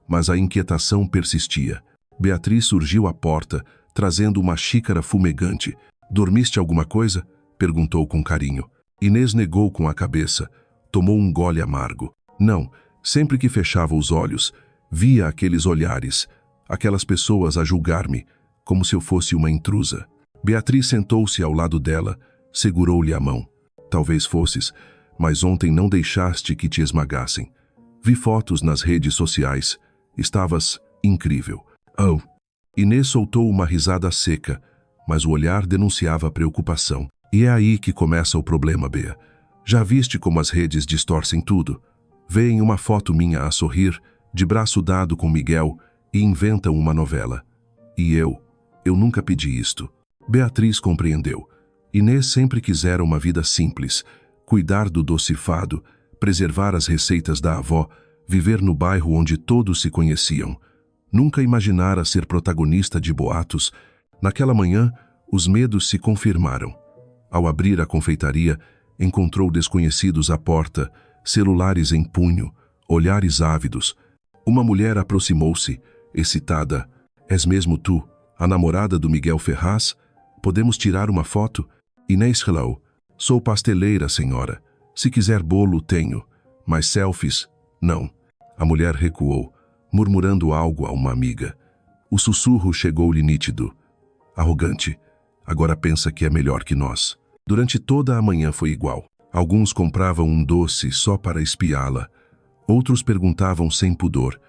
mas a inquietação persistia. Beatriz surgiu à porta, trazendo uma xícara fumegante. Dormiste alguma coisa? Perguntou com carinho. Inês negou com a cabeça. Tomou um gole amargo. Não. Sempre que fechava os olhos, via aqueles olhares, aquelas pessoas a julgar-me, como se eu fosse uma intrusa. Beatriz sentou-se ao lado dela, segurou-lhe a mão. Talvez fosses, mas ontem não deixaste que te esmagassem. Vi fotos nas redes sociais. Estavas incrível. Oh! Inês soltou uma risada seca, mas o olhar denunciava preocupação. E é aí que começa o problema, Bea. Já viste como as redes distorcem tudo? Vêem uma foto minha a sorrir, de braço dado com Miguel, e inventam uma novela. E eu nunca pedi isto. Beatriz compreendeu. Inês sempre quisera uma vida simples, cuidar do docifado, preservar as receitas da avó, viver no bairro onde todos se conheciam. Nunca imaginara ser protagonista de boatos. Naquela manhã, os medos se confirmaram. Ao abrir a confeitaria, encontrou desconhecidos à porta, celulares em punho, olhares ávidos. Uma mulher aproximou-se, excitada. És mesmo tu, a namorada do Miguel Ferraz? Podemos tirar uma foto? Inês hello. Sou pasteleira, senhora. Se quiser bolo, tenho. Mas selfies, não. A mulher recuou, murmurando algo a uma amiga. O sussurro chegou-lhe nítido. Arrogante. Agora pensa que é melhor que nós. Durante toda a manhã foi igual. Alguns compravam um doce só para espiá-la. Outros perguntavam sem pudor.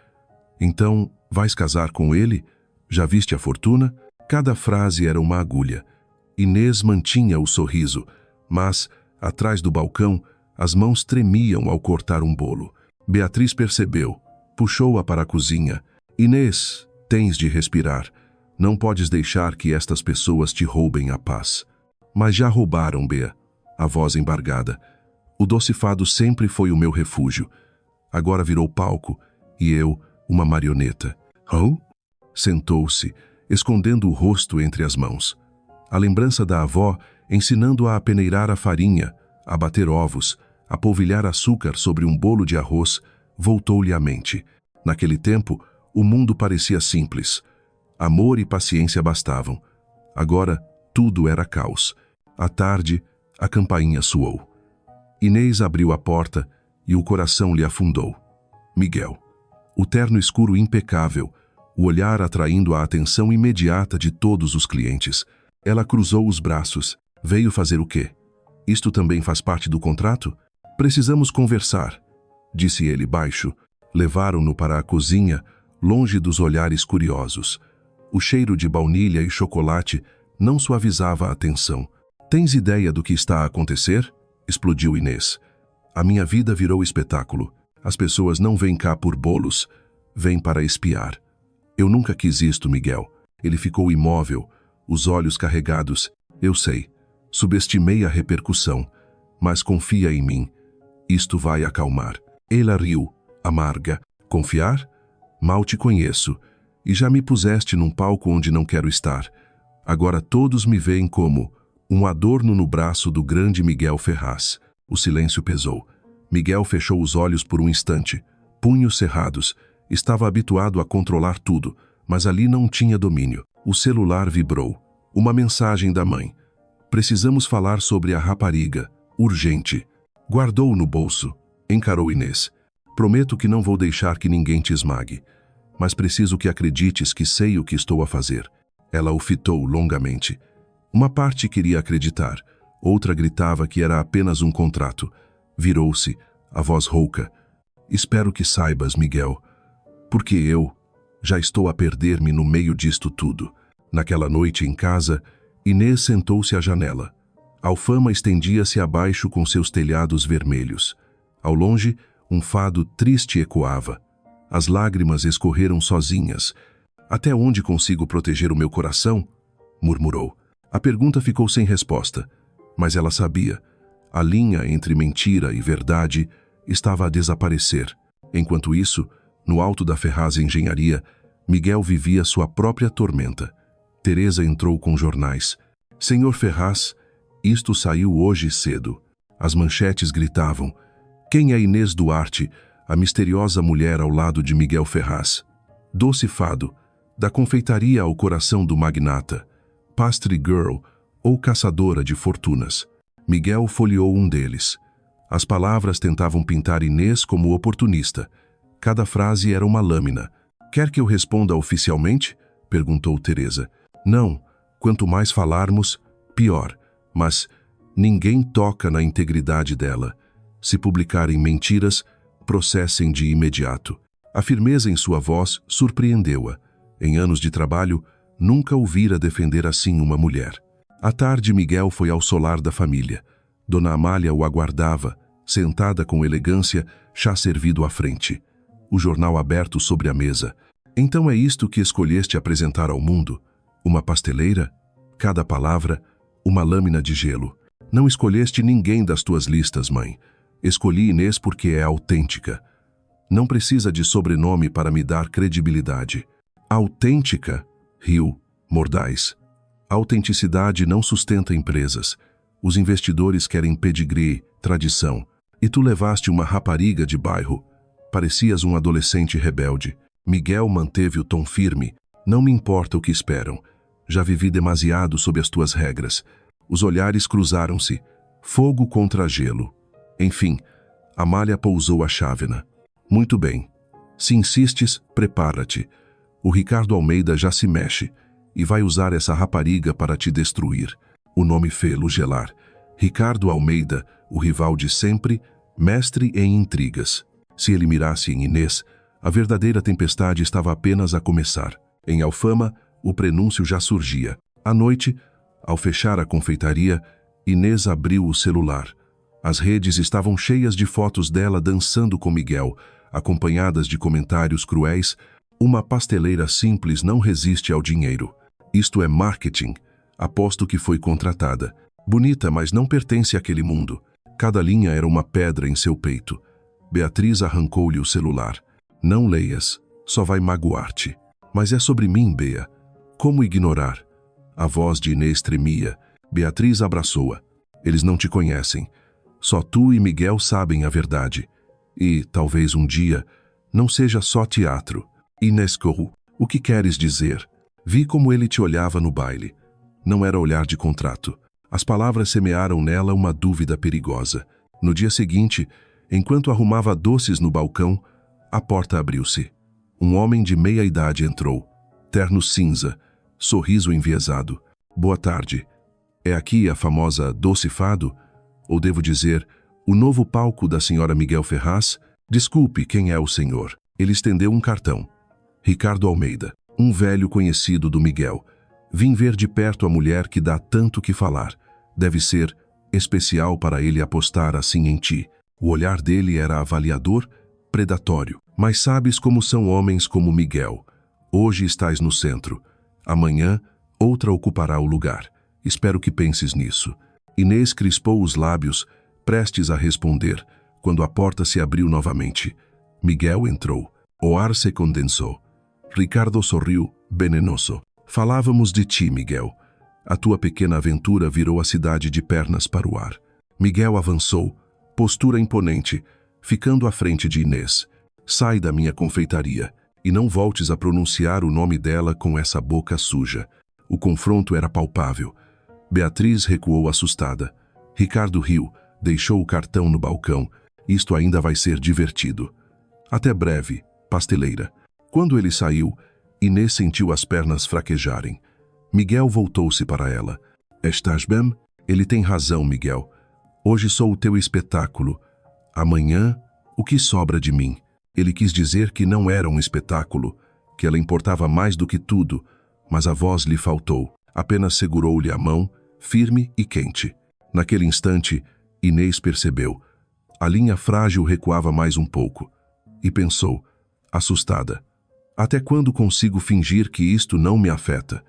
Então, vais casar com ele? Já viste a fortuna? Cada frase era uma agulha. Inês mantinha o sorriso, mas, atrás do balcão, as mãos tremiam ao cortar um bolo. Beatriz percebeu. Puxou-a para a cozinha. Inês, tens de respirar. Não podes deixar que estas pessoas te roubem a paz. Mas já roubaram, Bea. A voz embargada. O docifado sempre foi o meu refúgio. Agora virou palco, e eu, uma marioneta. Oh? Sentou-se, escondendo o rosto entre as mãos. A lembrança da avó, ensinando-a a peneirar a farinha, a bater ovos, a polvilhar açúcar sobre um bolo de arroz, voltou-lhe à mente. Naquele tempo, o mundo parecia simples. Amor e paciência bastavam. Agora, tudo era caos. À tarde, a campainha soou. Inês abriu a porta e o coração lhe afundou. Miguel. O terno escuro impecável, o olhar atraindo a atenção imediata de todos os clientes. Ela cruzou os braços. Veio fazer o quê? Isto também faz parte do contrato? Precisamos conversar, disse ele baixo. Levaram-no para a cozinha, longe dos olhares curiosos. O cheiro de baunilha e chocolate não suavizava a tensão. Tens ideia do que está a acontecer? Explodiu Inês. A minha vida virou espetáculo. As pessoas não vêm cá por bolos, vêm para espiar. Eu nunca quis isto, Miguel. Ele ficou imóvel, os olhos carregados. Eu sei, subestimei a repercussão, mas confia em mim. Isto vai acalmar. Ela riu, amarga. Confiar? Mal te conheço, e já me puseste num palco onde não quero estar. Agora todos me veem como um adorno no braço do grande Miguel Ferraz. O silêncio pesou. Miguel fechou os olhos por um instante, punhos cerrados. Estava habituado a controlar tudo, mas ali não tinha domínio. O celular vibrou. Uma mensagem da mãe. Precisamos falar sobre a rapariga. Urgente. Guardou-o no bolso. Encarou Inês. Prometo que não vou deixar que ninguém te esmague. Mas preciso que acredites que sei o que estou a fazer. Ela o fitou longamente. Uma parte queria acreditar. Outra gritava que era apenas um contrato. Virou-se, a voz rouca. Espero que saibas, Miguel. Porque eu já estou a perder-me no meio disto tudo. Naquela noite em casa, Inês sentou-se à janela. Alfama estendia-se abaixo com seus telhados vermelhos. Ao longe, um fado triste ecoava. As lágrimas escorreram sozinhas. Até onde consigo proteger o meu coração? Murmurou. A pergunta ficou sem resposta, mas ela sabia. A linha entre mentira e verdade estava a desaparecer. Enquanto isso, no alto da Ferraz Engenharia, Miguel vivia sua própria tormenta. Teresa entrou com jornais. Senhor Ferraz, isto saiu hoje cedo. As manchetes gritavam. Quem é Inês Duarte, a misteriosa mulher ao lado de Miguel Ferraz? Doce fado, da confeitaria ao coração do magnata. Pastry girl ou caçadora de fortunas. Miguel folheou um deles. As palavras tentavam pintar Inês como oportunista. Cada frase era uma lâmina. Quer que eu responda oficialmente? Perguntou Teresa. Não, quanto mais falarmos, pior. Mas ninguém toca na integridade dela. Se publicarem mentiras, processem de imediato. A firmeza em sua voz surpreendeu-a. Em anos de trabalho, nunca ouvira defender assim uma mulher. À tarde, Miguel foi ao solar da família. Dona Amália o aguardava, sentada com elegância, chá servido à frente. O jornal aberto sobre a mesa. Então é isto que escolheste apresentar ao mundo? Uma pasteleira? Cada palavra, uma lâmina de gelo. Não escolheste ninguém das tuas listas, mãe. Escolhi Inês porque é autêntica. Não precisa de sobrenome para me dar credibilidade. Autêntica? Riu, mordaz. A autenticidade não sustenta empresas. Os investidores querem pedigree, tradição. E tu levaste uma rapariga de bairro. Parecias um adolescente rebelde. Miguel manteve o tom firme. Não me importa o que esperam. Já vivi demasiado sob as tuas regras. Os olhares cruzaram-se. Fogo contra gelo. Enfim, Amália pousou a chávena. Muito bem. Se insistes, prepara-te. O Ricardo Almeida já se mexe e vai usar essa rapariga para te destruir. O nome fê-lo gelar. Ricardo Almeida, o rival de sempre, mestre em intrigas. Se ele mirasse em Inês, a verdadeira tempestade estava apenas a começar. Em Alfama, o prenúncio já surgia. À noite, ao fechar a confeitaria, Inês abriu o celular. As redes estavam cheias de fotos dela dançando com Miguel, acompanhadas de comentários cruéis. Uma pasteleira simples não resiste ao dinheiro. Isto é marketing. Aposto que foi contratada. Bonita, mas não pertence àquele mundo. Cada linha era uma pedra em seu peito. Beatriz arrancou-lhe o celular. Não leias, só vai magoar-te. Mas é sobre mim, Bea. Como ignorar? A voz de Inês tremia. Beatriz abraçou-a. Eles não te conhecem. Só tu e Miguel sabem a verdade. E, talvez um dia, não seja só teatro. Inês correu. O que queres dizer? Vi como ele te olhava no baile. Não era olhar de contrato. As palavras semearam nela uma dúvida perigosa. No dia seguinte, enquanto arrumava doces no balcão, a porta abriu-se. Um homem de meia idade entrou. Terno cinza, sorriso enviesado. Boa tarde. É aqui a famosa Doce Fado? Ou devo dizer, o novo palco da senhora Miguel Ferraz? Desculpe, quem é o senhor? Ele estendeu um cartão. Ricardo Almeida, um velho conhecido do Miguel. Vim ver de perto a mulher que dá tanto que falar. Deve ser especial para ele apostar assim em ti. O olhar dele era avaliador, predatório. Mas sabes como são homens como Miguel. Hoje estás no centro. Amanhã, outra ocupará o lugar. Espero que penses nisso. Inês crispou os lábios, prestes a responder, quando a porta se abriu novamente. Miguel entrou. O ar se condensou. Ricardo sorriu, venenoso. Falávamos de ti, Miguel. A tua pequena aventura virou a cidade de pernas para o ar. Miguel avançou, postura imponente, ficando à frente de Inês. Sai da minha confeitaria e não voltes a pronunciar o nome dela com essa boca suja. O confronto era palpável. Beatriz recuou assustada. Ricardo riu, deixou o cartão no balcão. Isto ainda vai ser divertido. Até breve, pasteleira. Quando ele saiu, Inês sentiu as pernas fraquejarem. Miguel voltou-se para ela. Estás bem? Ele tem razão, Miguel. Hoje sou o teu espetáculo. Amanhã, o que sobra de mim? Ele quis dizer que não era um espetáculo, que ela importava mais do que tudo, mas a voz lhe faltou. Apenas segurou-lhe a mão, firme e quente. Naquele instante, Inês percebeu. A linha frágil recuava mais um pouco. E pensou, assustada. Até quando consigo fingir que isto não me afeta?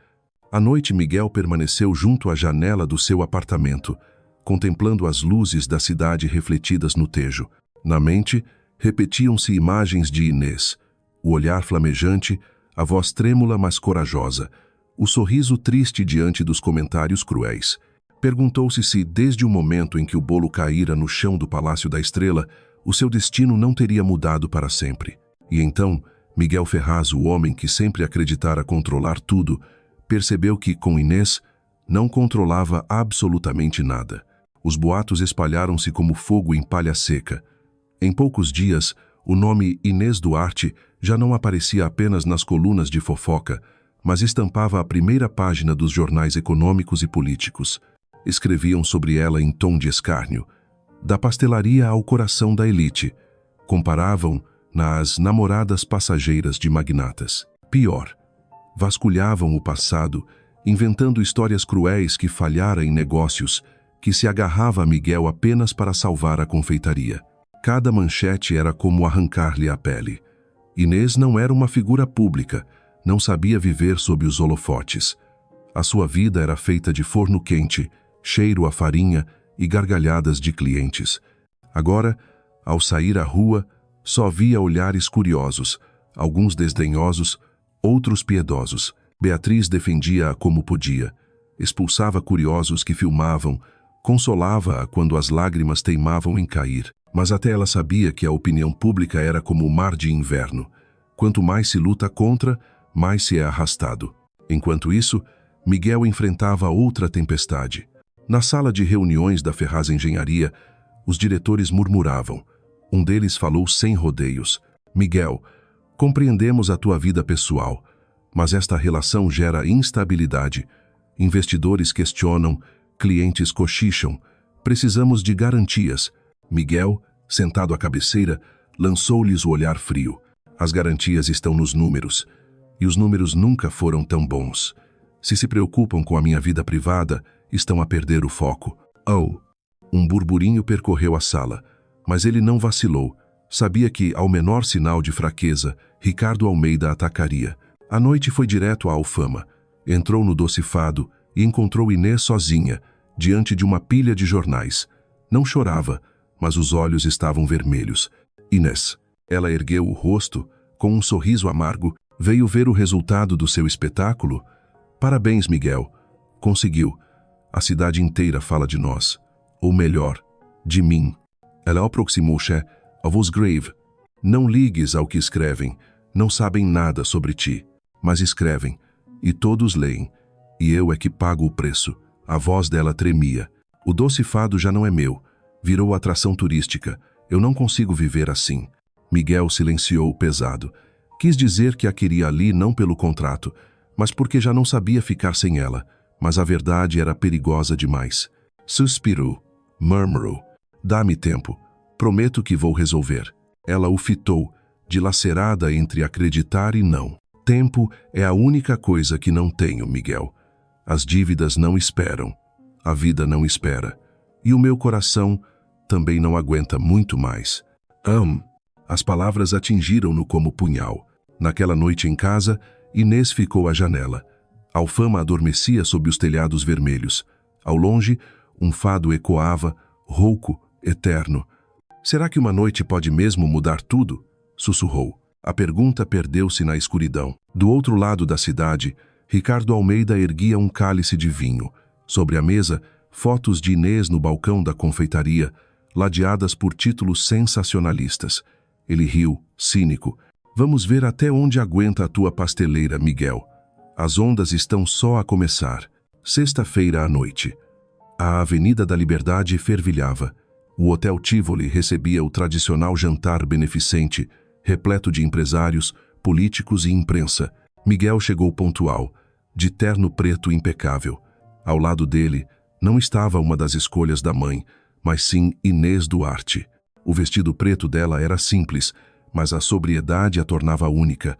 À noite, Miguel permaneceu junto à janela do seu apartamento, contemplando as luzes da cidade refletidas no Tejo. Na mente, repetiam-se imagens de Inês. O olhar flamejante, a voz trêmula mas corajosa, o sorriso triste diante dos comentários cruéis. Perguntou-se se, desde o momento em que o bolo caíra no chão do Palácio da Estrela, o seu destino não teria mudado para sempre. E então, Miguel Ferraz, o homem que sempre acreditara controlar tudo, percebeu que, com Inês, não controlava absolutamente nada. Os boatos espalharam-se como fogo em palha seca. Em poucos dias, o nome Inês Duarte já não aparecia apenas nas colunas de fofoca, mas estampava a primeira página dos jornais econômicos e políticos. Escreviam sobre ela em tom de escárnio, da pastelaria ao coração da elite. Comparavam-na às namoradas passageiras de magnatas. Pior, vasculhavam o passado, inventando histórias cruéis que falhara em negócios, que se agarrava a Miguel apenas para salvar a confeitaria. Cada manchete era como arrancar-lhe a pele. Inês não era uma figura pública, não sabia viver sob os holofotes. A sua vida era feita de forno quente, cheiro a farinha e gargalhadas de clientes. Agora, ao sair à rua, só via olhares curiosos, alguns desdenhosos, outros piedosos. Beatriz defendia-a como podia, expulsava curiosos que filmavam, consolava-a quando as lágrimas teimavam em cair. Mas até ela sabia que a opinião pública era como o mar de inverno. Quanto mais se luta contra, mais se é arrastado. Enquanto isso, Miguel enfrentava outra tempestade. Na sala de reuniões da Ferraz Engenharia, os diretores murmuravam. Um deles falou sem rodeios. Miguel, compreendemos a tua vida pessoal, mas esta relação gera instabilidade. Investidores questionam, clientes cochicham. Precisamos de garantias. Miguel, sentado à cabeceira, lançou-lhes o olhar frio. As garantias estão nos números. E os números nunca foram tão bons. Se preocupam com a minha vida privada, estão a perder o foco. Oh! Um burburinho percorreu a sala, mas ele não vacilou. Sabia que, ao menor sinal de fraqueza, Ricardo Almeida atacaria. A noite foi direto à Alfama. Entrou no docifado e encontrou Inês sozinha, diante de uma pilha de jornais. Não chorava, mas os olhos estavam vermelhos. Inês. Ela ergueu o rosto, com um sorriso amargo. Veio ver o resultado do seu espetáculo? Parabéns, Miguel. Conseguiu. A cidade inteira fala de nós. Ou melhor, de mim. Ela aproximou-se a voz grave. Não ligues ao que escrevem. Não sabem nada sobre ti. Mas escrevem. E todos leem. E eu é que pago o preço. A voz dela tremia. O docifado já não é meu. Virou atração turística. Eu não consigo viver assim. Miguel silenciou pesado. Quis dizer que a queria ali não pelo contrato, mas porque já não sabia ficar sem ela. Mas a verdade era perigosa demais. Suspirou. Murmurou. Dá-me tempo. Prometo que vou resolver. Ela o fitou, dilacerada entre acreditar e não. Tempo é a única coisa que não tenho, Miguel. As dívidas não esperam. A vida não espera. E o meu coração também não aguenta muito mais. As palavras atingiram-no como punhal. Naquela noite em casa, Inês ficou à janela. Alfama adormecia sob os telhados vermelhos. Ao longe, um fado ecoava, rouco, eterno. Será que uma noite pode mesmo mudar tudo? Sussurrou. A pergunta perdeu-se na escuridão. Do outro lado da cidade, Ricardo Almeida erguia um cálice de vinho. Sobre a mesa, fotos de Inês no balcão da confeitaria, ladeadas por títulos sensacionalistas. Ele riu, cínico. Vamos ver até onde aguenta a tua pasteleira, Miguel. As ondas estão só a começar. Sexta-feira à noite. A Avenida da Liberdade fervilhava. O Hotel Tivoli recebia o tradicional jantar beneficente, repleto de empresários, políticos e imprensa. Miguel chegou pontual, de terno preto impecável. Ao lado dele, não estava uma das escolhas da mãe, mas sim Inês Duarte. O vestido preto dela era simples, mas a sobriedade a tornava única.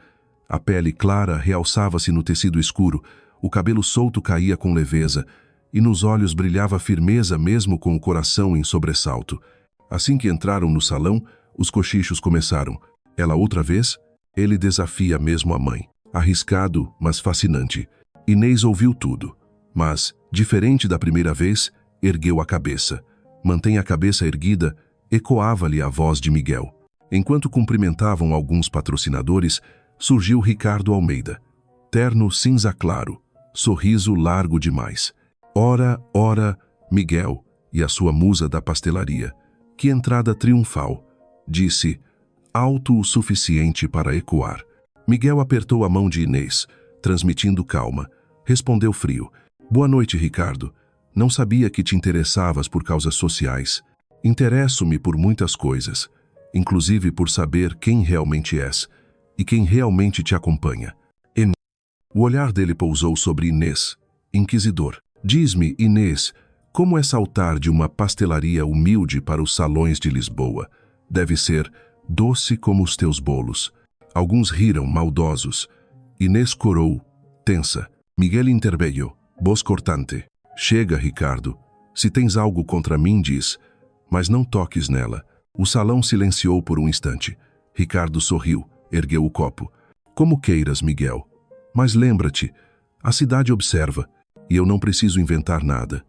A pele clara realçava-se no tecido escuro, o cabelo solto caía com leveza, e nos olhos brilhava firmeza mesmo com o coração em sobressalto. Assim que entraram no salão, os cochichos começaram. Ela outra vez? Ele desafia mesmo a mãe. Arriscado, mas fascinante. Inês ouviu tudo, mas, diferente da primeira vez, ergueu a cabeça. Mantém a cabeça erguida, ecoava-lhe a voz de Miguel. Enquanto cumprimentavam alguns patrocinadores, surgiu Ricardo Almeida. Terno cinza claro, sorriso largo demais. Ora, Miguel e a sua musa da pastelaria. Que entrada triunfal, disse, alto o suficiente para ecoar. Miguel apertou a mão de Inês, transmitindo calma. Respondeu frio. Boa noite, Ricardo. Não sabia que te interessavas por causas sociais. Interesso-me por muitas coisas, inclusive por saber quem realmente és e quem realmente te acompanha. O olhar dele pousou sobre Inês, inquisidor. Diz-me, Inês, como é saltar de uma pastelaria humilde para os salões de Lisboa? Deve ser doce como os teus bolos. Alguns riram, maldosos. Inês corou, tensa. Miguel interveio, voz cortante. Chega, Ricardo. Se tens algo contra mim, diz, mas não toques nela. O salão silenciou por um instante. Ricardo sorriu, ergueu o copo. Como queiras, Miguel. Mas lembra-te, a cidade observa, e eu não preciso inventar nada.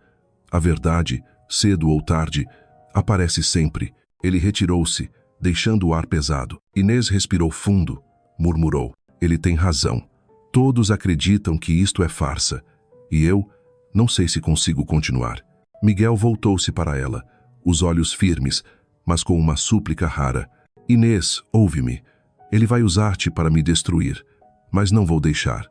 A verdade, cedo ou tarde, aparece sempre. Ele retirou-se, deixando o ar pesado. Inês respirou fundo, murmurou. Ele tem razão. Todos acreditam que isto é farsa. E eu não sei se consigo continuar. Miguel voltou-se para ela, os olhos firmes, mas com uma súplica rara. Inês, ouve-me. Ele vai usar-te para me destruir, mas não vou deixar.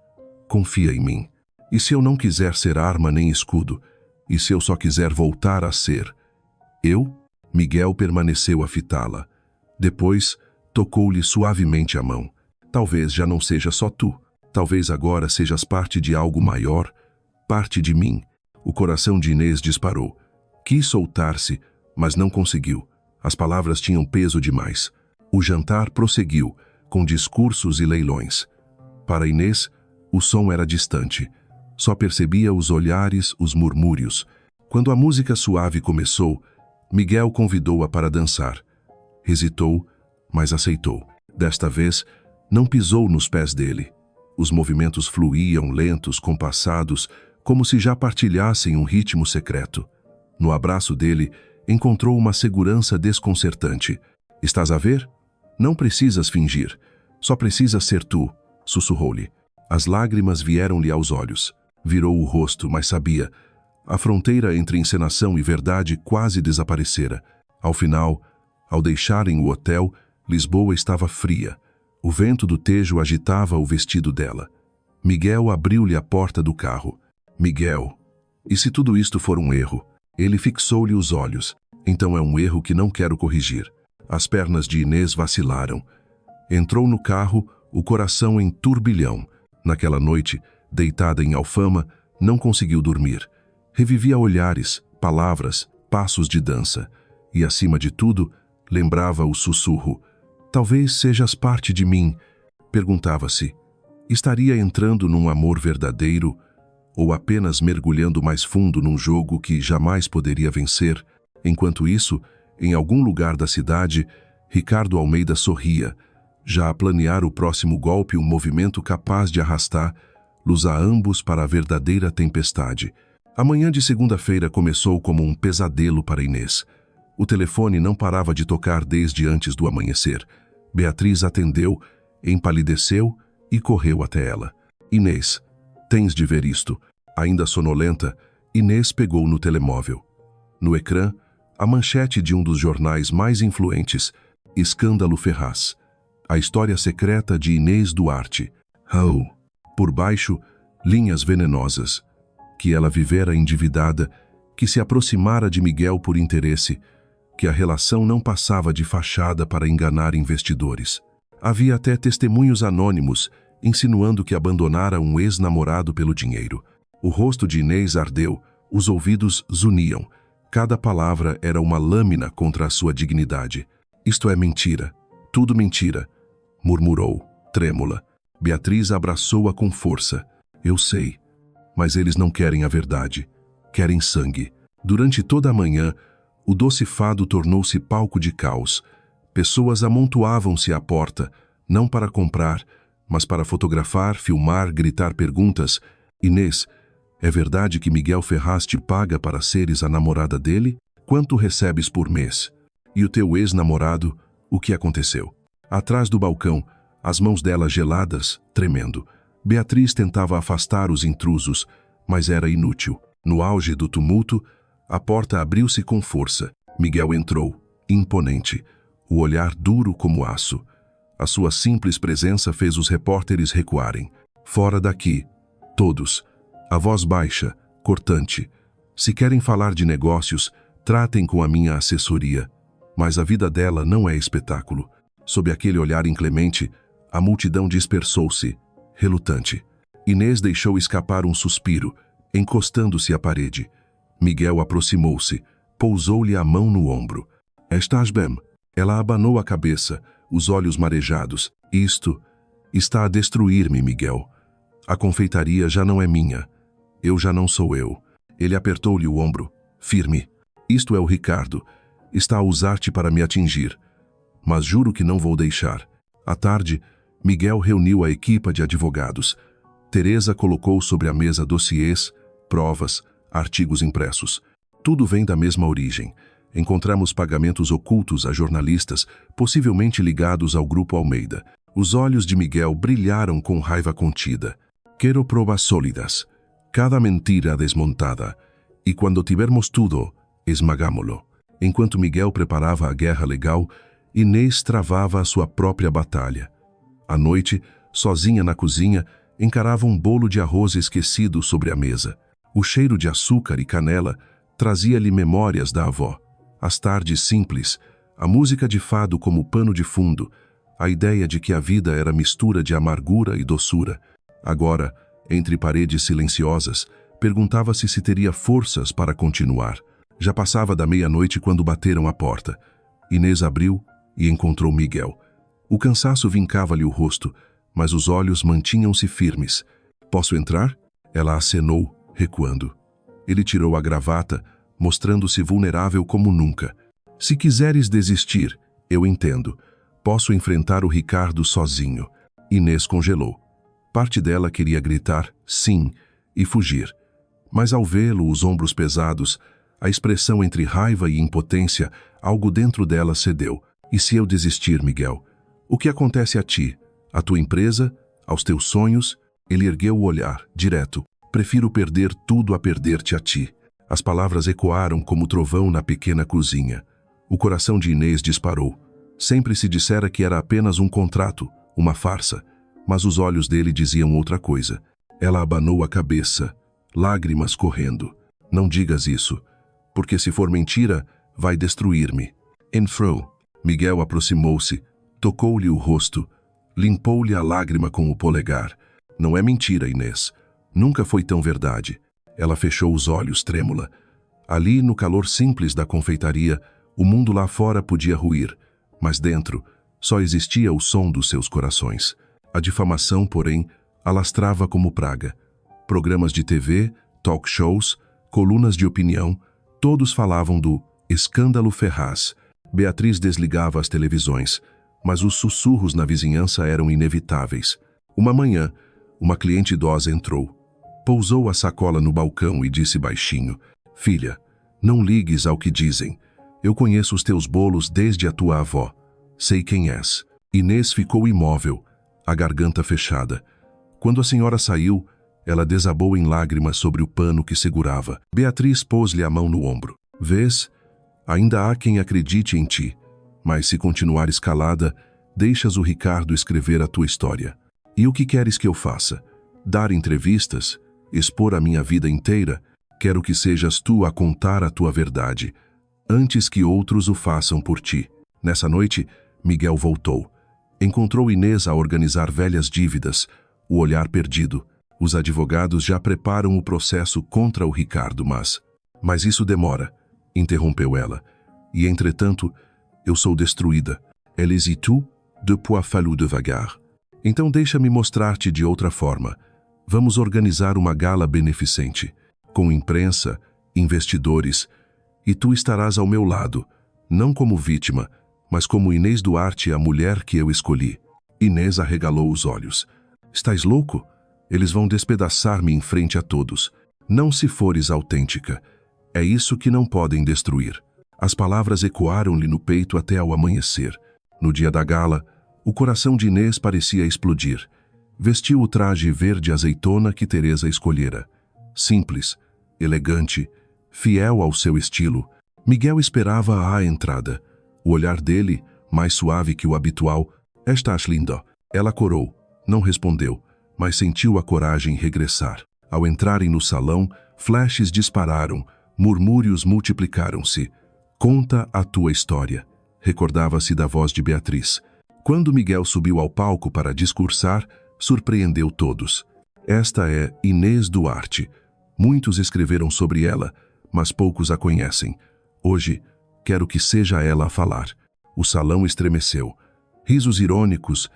Confia em mim. E se eu não quiser ser arma nem escudo? E se eu só quiser voltar a ser? Eu? Miguel permaneceu a fitá-la. Depois, tocou-lhe suavemente a mão. Talvez já não seja só tu. Talvez agora sejas parte de algo maior, parte de mim. O coração de Inês disparou. Quis soltar-se, mas não conseguiu. As palavras tinham peso demais. O jantar prosseguiu, com discursos e leilões. Para Inês, o som era distante. Só percebia os olhares, os murmúrios. Quando a música suave começou, Miguel convidou-a para dançar. Hesitou, mas aceitou. Desta vez, não pisou nos pés dele. Os movimentos fluíam, lentos, compassados, como se já partilhassem um ritmo secreto. No abraço dele, encontrou uma segurança desconcertante. Estás a ver? Não precisas fingir. Só precisas ser tu, sussurrou-lhe. As lágrimas vieram-lhe aos olhos. Virou o rosto, mas sabia. A fronteira entre encenação e verdade quase desaparecera. Ao final, ao deixarem o hotel, Lisboa estava fria. O vento do Tejo agitava o vestido dela. Miguel abriu-lhe a porta do carro. Miguel, e se tudo isto for um erro? Ele fixou-lhe os olhos. Então é um erro que não quero corrigir. As pernas de Inês vacilaram. Entrou no carro, o coração em turbilhão. Naquela noite, deitada em Alfama, não conseguiu dormir. Revivia olhares, palavras, passos de dança. E, acima de tudo, lembrava o sussurro. Talvez sejas parte de mim, perguntava-se. Estaria entrando num amor verdadeiro ou apenas mergulhando mais fundo num jogo que jamais poderia vencer? Enquanto isso, em algum lugar da cidade, Ricardo Almeida sorria, já a planear o próximo golpe, um movimento capaz de arrastar-los a ambos para a verdadeira tempestade. A manhã de segunda-feira começou como um pesadelo para Inês. O telefone não parava de tocar desde antes do amanhecer. Beatriz atendeu, empalideceu e correu até ela. Inês, tens de ver isto. Ainda sonolenta, Inês pegou no telemóvel. No ecrã, a manchete de um dos jornais mais influentes, Escândalo Ferraz. A história secreta de Inês Duarte. Oh! Por baixo, linhas venenosas. Que ela vivera endividada, que se aproximara de Miguel por interesse, que a relação não passava de fachada para enganar investidores. Havia até testemunhos anônimos, insinuando que abandonara um ex-namorado pelo dinheiro. O rosto de Inês ardeu, os ouvidos zuniam. Cada palavra era uma lâmina contra a sua dignidade. Isto é mentira, tudo mentira, murmurou, trêmula. Beatriz abraçou-a com força. Eu sei, mas eles não querem a verdade, querem sangue. Durante toda a manhã, o doce fado tornou-se palco de caos. Pessoas amontoavam-se à porta, não para comprar, mas para fotografar, filmar, gritar perguntas. Inês, é verdade que Miguel Ferraz te paga para seres a namorada dele? Quanto recebes por mês? E o teu ex-namorado, o que aconteceu? Atrás do balcão, as mãos dela geladas, tremendo. Beatriz tentava afastar os intrusos, mas era inútil. No auge do tumulto, a porta abriu-se com força. Miguel entrou, imponente, o olhar duro como aço. A sua simples presença fez os repórteres recuarem. Fora daqui, todos. A voz baixa, cortante. Se querem falar de negócios, tratem com a minha assessoria. Mas a vida dela não é espetáculo. Sob aquele olhar inclemente, a multidão dispersou-se, relutante. Inês deixou escapar um suspiro, encostando-se à parede. Miguel aproximou-se, pousou-lhe a mão no ombro. Estás bem? Ela abanou a cabeça, os olhos marejados. Isto está a destruir-me, Miguel. A confeitaria já não é minha. Eu já não sou eu. Ele apertou-lhe o ombro. firme. Isto é o Ricardo. Está a usar-te para me atingir. Mas juro que não vou deixar. À tarde, Miguel reuniu a equipa de advogados. Teresa colocou sobre a mesa dossiês, provas, artigos impressos. Tudo vem da mesma origem. Encontramos pagamentos ocultos a jornalistas, possivelmente ligados ao Grupo Almeida. Os olhos de Miguel brilharam com raiva contida. Quero provas sólidas. Cada mentira desmontada. E quando tivermos tudo, esmagámo-lo. Enquanto Miguel preparava a guerra legal, Inês travava a sua própria batalha. À noite, sozinha na cozinha, encarava um bolo de arroz esquecido sobre a mesa. O cheiro de açúcar e canela trazia-lhe memórias da avó. As tardes simples, a música de fado como pano de fundo, a ideia de que a vida era mistura de amargura e doçura. Agora, entre paredes silenciosas, perguntava-se se teria forças para continuar. Já passava da meia-noite quando bateram à porta. Inês abriu e encontrou Miguel. O cansaço vincava-lhe o rosto, mas os olhos mantinham-se firmes. Posso entrar? Ela acenou, recuando. Ele tirou a gravata, mostrando-se vulnerável como nunca. Se quiseres desistir, eu entendo. Posso enfrentar o Ricardo sozinho. Inês congelou. Parte dela queria gritar sim e fugir. Mas ao vê-lo, os ombros pesados, a expressão entre raiva e impotência, algo dentro dela cedeu. E se eu desistir, Miguel? O que acontece a ti? À tua empresa? Aos teus sonhos? Ele ergueu o olhar, direto. Prefiro perder tudo a perder-te a ti. As palavras ecoaram como trovão na pequena cozinha. O coração de Inês disparou. Sempre se dissera que era apenas um contrato, uma farsa. Mas os olhos dele diziam outra coisa. Ela abanou a cabeça, lágrimas correndo. Não digas isso, porque se for mentira, vai destruir-me. Enfrou. Miguel aproximou-se, tocou-lhe o rosto, limpou-lhe a lágrima com o polegar. Não é mentira, Inês. Nunca foi tão verdade. Ela fechou os olhos, trêmula. Ali, no calor simples da confeitaria, o mundo lá fora podia ruir, mas dentro só existia o som dos seus corações. A difamação, porém, alastrava como praga. Programas de TV, talk shows, colunas de opinião, todos falavam do escândalo Ferraz. Beatriz desligava as televisões, mas os sussurros na vizinhança eram inevitáveis. Uma manhã, uma cliente idosa entrou. Pousou a sacola no balcão e disse baixinho: Filha, não ligues ao que dizem. Eu conheço os teus bolos desde a tua avó. Sei quem és. Inês ficou imóvel, a garganta fechada. Quando a senhora saiu, ela desabou em lágrimas sobre o pano que segurava. Beatriz pôs-lhe a mão no ombro. Vês? Ainda há quem acredite em ti. Mas se continuares calada, deixas o Ricardo escrever a tua história. E o que queres que eu faça? Dar entrevistas? Expor a minha vida inteira? Quero que sejas tu a contar a tua verdade, antes que outros o façam por ti. Nessa noite, Miguel voltou. Encontrou Inês a organizar velhas dívidas, o olhar perdido. Os advogados já preparam o processo contra o Ricardo, mas isso demora, interrompeu ela. E, entretanto, eu sou destruída. Elles et tout, depuis fallu devagar. Então deixa-me mostrar-te de outra forma. Vamos organizar uma gala beneficente, com imprensa, investidores, e tu estarás ao meu lado, não como vítima, mas como Inês Duarte, a mulher que eu escolhi. Inês arregalou os olhos. Estás louco? Eles vão despedaçar-me em frente a todos. Não se fores autêntica. É isso que não podem destruir. As palavras ecoaram-lhe no peito até ao amanhecer. No dia da gala, o coração de Inês parecia explodir. Vestiu o traje verde azeitona que Teresa escolhera. Simples, elegante, fiel ao seu estilo, Miguel esperava-a à entrada. O olhar dele, mais suave que o habitual, estás linda. Ela corou, não respondeu, mas sentiu a coragem regressar. Ao entrarem no salão, flashes dispararam, murmúrios multiplicaram-se. Conta a tua história. Recordava-se da voz de Beatriz. Quando Miguel subiu ao palco para discursar, surpreendeu todos. Esta é Inês Duarte. Muitos escreveram sobre ela, mas poucos a conhecem. Hoje, quero que seja ela a falar. O salão estremeceu. Risos irônicos,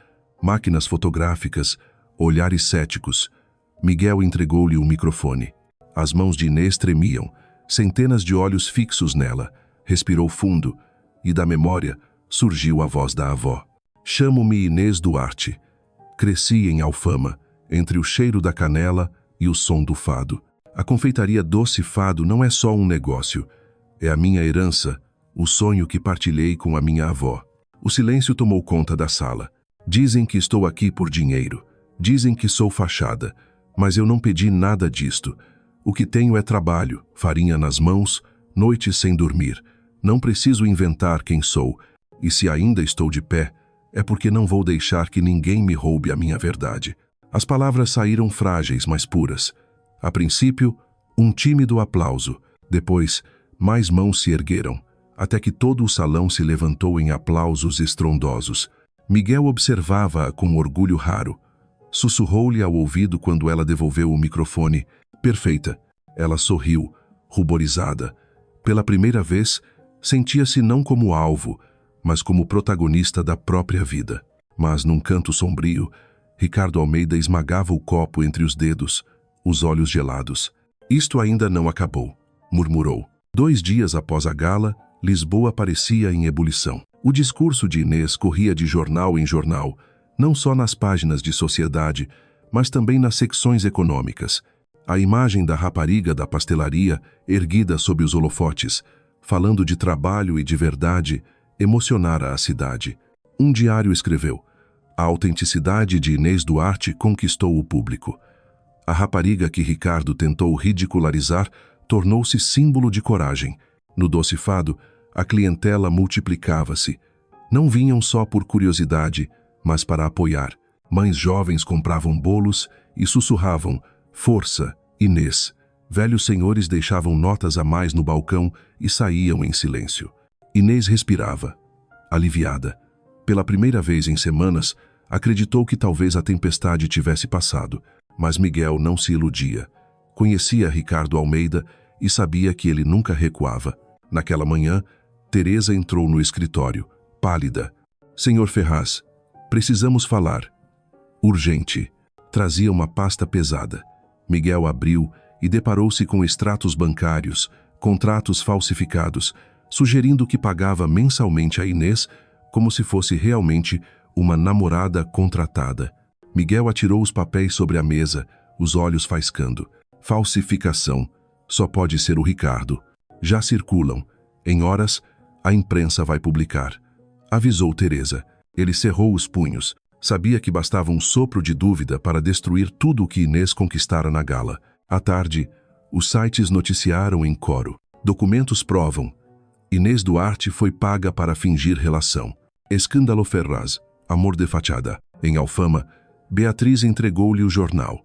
máquinas fotográficas, olhares céticos. Miguel entregou-lhe o microfone. As mãos de Inês tremiam. centenas de olhos fixos nela. Respirou fundo e da memória surgiu a voz da avó. Chamo-me Inês Duarte. Cresci em Alfama, entre o cheiro da canela e o som do fado. A confeitaria Doce Fado não é só um negócio, é a minha herança, o sonho que partilhei com a minha avó. O silêncio tomou conta da sala. Dizem que estou aqui por dinheiro. Dizem que sou fachada, mas eu não pedi nada disto. O que tenho é trabalho, farinha nas mãos, noites sem dormir. Não preciso inventar quem sou, e se ainda estou de pé, é porque não vou deixar que ninguém me roube a minha verdade. As palavras saíram frágeis, mas puras. A princípio, um tímido aplauso. Depois, mais mãos se ergueram, até que todo o salão se levantou em aplausos estrondosos. Miguel observava-a com orgulho raro. Sussurrou-lhe ao ouvido quando ela devolveu o microfone. Perfeita. Ela sorriu, ruborizada. Pela primeira vez, sentia-se não como alvo, mas como protagonista da própria vida. Mas num canto sombrio, Ricardo Almeida esmagava o copo entre os dedos, os olhos gelados. Isto ainda não acabou, murmurou. 2 dias após a gala, Lisboa parecia em ebulição. O discurso de Inês corria de jornal em jornal, não só nas páginas de sociedade, mas também nas secções econômicas. A imagem da rapariga da pastelaria, erguida sob os holofotes, falando de trabalho e de verdade, emocionara a cidade. Um diário escreveu: a autenticidade de Inês Duarte conquistou o público. A rapariga que Ricardo tentou ridicularizar tornou-se símbolo de coragem. No Doce Fado, a clientela multiplicava-se. Não vinham só por curiosidade, mas para apoiar. Mães jovens compravam bolos e sussurravam: força, Inês. Velhos senhores deixavam notas a mais no balcão e saíam em silêncio. Inês respirava, aliviada. Pela primeira vez em semanas, acreditou que talvez a tempestade tivesse passado, mas Miguel não se iludia. Conhecia Ricardo Almeida e sabia que ele nunca recuava. Naquela manhã, Teresa entrou no escritório, pálida. Senhor Ferraz, precisamos falar. Urgente. Trazia uma pasta pesada. Miguel abriu e deparou-se com extratos bancários, contratos falsificados, sugerindo que pagava mensalmente a Inês como se fosse realmente uma namorada contratada. Miguel atirou os papéis sobre a mesa, os olhos faiscando. Falsificação. Só pode ser o Ricardo. Já circulam. Em horas, a imprensa vai publicar. Avisou Teresa. Ele cerrou os punhos. Sabia que bastava um sopro de dúvida para destruir tudo o que Inês conquistara na gala. À tarde, os sites noticiaram em coro. Documentos provam. Inês Duarte foi paga para fingir relação. Escândalo Ferraz. Amor de fachada. Em Alfama, Beatriz entregou-lhe o jornal.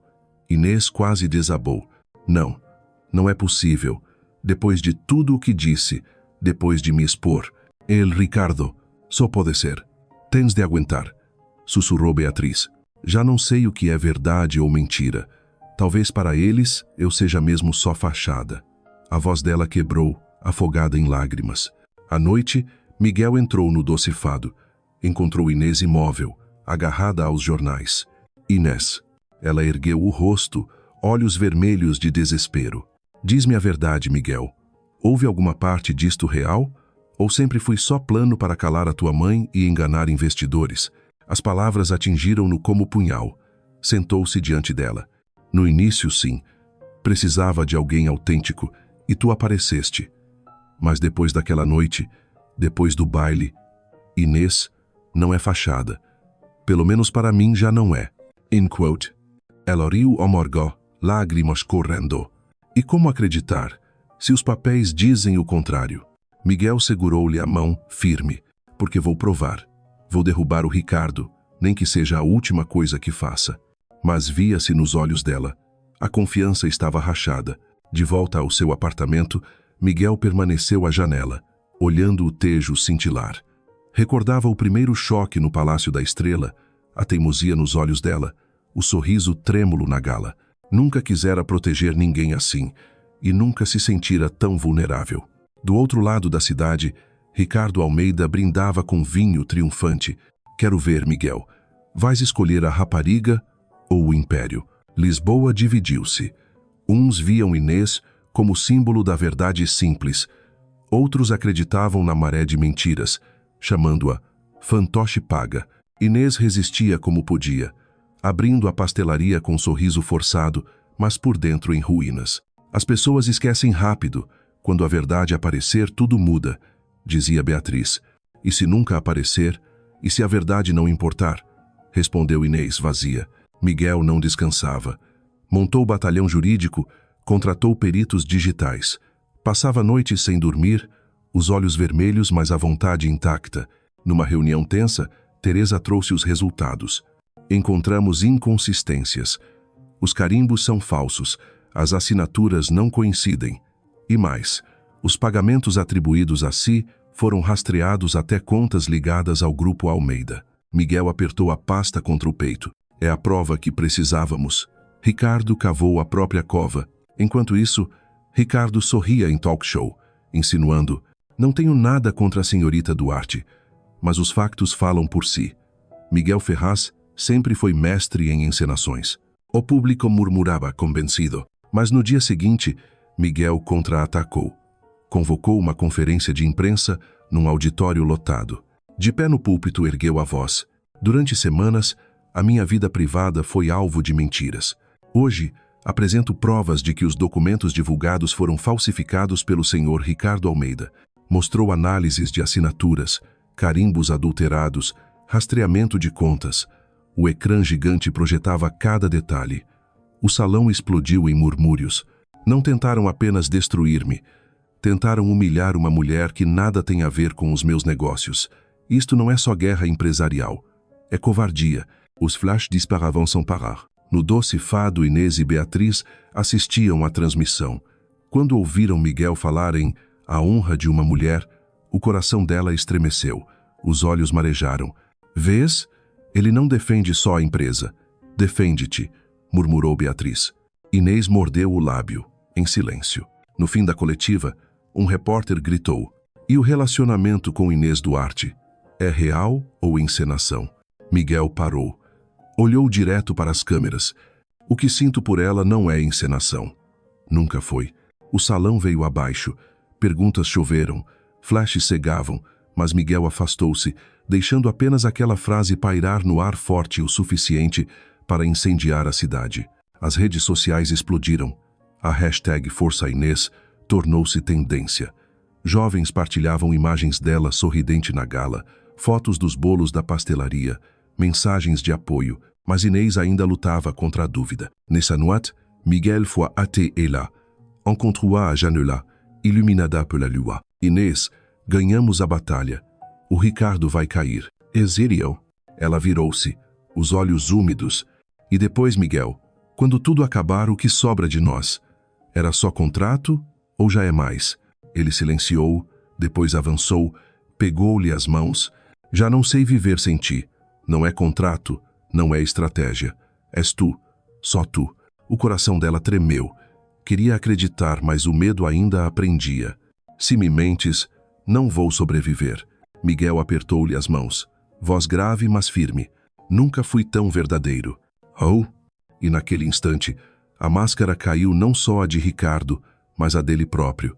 Inês quase desabou. Não, não é possível. Depois de tudo o que disse, depois de me expor, Ricardo, só pode ser. Tens de aguentar, sussurrou Beatriz. Já não sei o que é verdade ou mentira. Talvez para eles eu seja mesmo só fachada. A voz dela quebrou, afogada em lágrimas. À noite, Miguel entrou no Doce Fado. Encontrou Inês imóvel, agarrada aos jornais. Inês. Ela ergueu o rosto, olhos vermelhos de desespero. Diz-me a verdade, Miguel. Houve alguma parte disto real? Ou sempre fui só plano para calar a tua mãe e enganar investidores? As palavras atingiram-no como punhal. Sentou-se diante dela. No início, sim. Precisava de alguém autêntico, e tu apareceste. Mas depois daquela noite, depois do baile, Inês não é fachada. Pelo menos para mim já não é. In quote. Ela riu ao morgó, lágrimas correndo. E como acreditar, se os papéis dizem o contrário? Miguel segurou-lhe a mão, firme. Porque vou provar. Vou derrubar o Ricardo, nem que seja a última coisa que faça. Mas via-se nos olhos dela. A confiança estava rachada. De volta ao seu apartamento, Miguel permaneceu à janela, olhando o Tejo cintilar. Recordava o primeiro choque no Palácio da Estrela, a teimosia nos olhos dela, o sorriso trêmulo na gala. Nunca quisera proteger ninguém assim, e nunca se sentira tão vulnerável. Do outro lado da cidade, Ricardo Almeida brindava com vinho triunfante. Quero ver, Miguel. Vais escolher a rapariga ou o império? Lisboa dividiu-se. Uns viam Inês como símbolo da verdade simples. Outros acreditavam na maré de mentiras, chamando-a fantoche paga. Inês resistia como podia, abrindo a pastelaria com um sorriso forçado, mas por dentro em ruínas. As pessoas esquecem rápido. Quando a verdade aparecer, tudo muda, dizia Beatriz. E se nunca aparecer? E se a verdade não importar? Respondeu Inês, vazia. Miguel não descansava. Montou o batalhão jurídico, contratou peritos digitais. Passava noites sem dormir, os olhos vermelhos, mas a vontade intacta. Numa reunião tensa, Teresa trouxe os resultados. Encontramos inconsistências. Os carimbos são falsos, as assinaturas não coincidem. E mais, os pagamentos atribuídos a si foram rastreados até contas ligadas ao Grupo Almeida. Miguel apertou a pasta contra o peito. É a prova que precisávamos. Ricardo cavou a própria cova. Enquanto isso, Ricardo sorria em talk show, insinuando: não tenho nada contra a senhorita Duarte, mas os factos falam por si. Miguel Ferraz sempre foi mestre em encenações. O público murmurava convencido, mas no dia seguinte, Miguel contra-atacou. Convocou uma conferência de imprensa num auditório lotado. De pé no púlpito, ergueu a voz. Durante semanas, a minha vida privada foi alvo de mentiras. Hoje, apresento provas de que os documentos divulgados foram falsificados pelo senhor Ricardo Almeida. Mostrou análises de assinaturas, carimbos adulterados, rastreamento de contas. O ecrã gigante projetava cada detalhe. O salão explodiu em murmúrios. Não tentaram apenas destruir-me. Tentaram humilhar uma mulher que nada tem a ver com os meus negócios. Isto não é só guerra empresarial. É covardia. Os flashes disparavam sem parar. No doce fado, Inês e Beatriz assistiam à transmissão. Quando ouviram Miguel falar em a honra de uma mulher, o coração dela estremeceu. Os olhos marejaram. Vês? Ele não defende só a empresa. Defende-te, murmurou Beatriz. Inês mordeu o lábio, em silêncio. No fim da coletiva, um repórter gritou: e o relacionamento com Inês Duarte? É real ou encenação? Miguel parou. Olhou direto para as câmeras. O que sinto por ela não é encenação. Nunca foi. O salão veio abaixo. Perguntas choveram. Flashes cegavam. Mas Miguel afastou-se, deixando apenas aquela frase pairar no ar forte o suficiente para incendiar a cidade. As redes sociais explodiram. A hashtag Força Inês tornou-se tendência. Jovens partilhavam imagens dela sorridente na gala, fotos dos bolos da pastelaria, mensagens de apoio, mas Inês ainda lutava contra a dúvida. Nessa noite, Miguel foi até ela. Encontrou-a à janela, iluminada pela lua. Inês, ganhamos a batalha. O Ricardo vai cair. Exírio. Ela virou-se, os olhos úmidos. E depois, Miguel, quando tudo acabar, o que sobra de nós? Era só contrato ou já é mais? Ele silenciou, depois avançou, pegou-lhe as mãos. Já não sei viver sem ti. Não é contrato, não é estratégia. És tu, só tu. O coração dela tremeu. Queria acreditar, mas o medo ainda a prendia. Se me mentes, não vou sobreviver. Miguel apertou-lhe as mãos. Voz grave, mas firme. Nunca fui tão verdadeiro. Oh! E naquele instante, a máscara caiu, não só a de Ricardo, mas a dele próprio.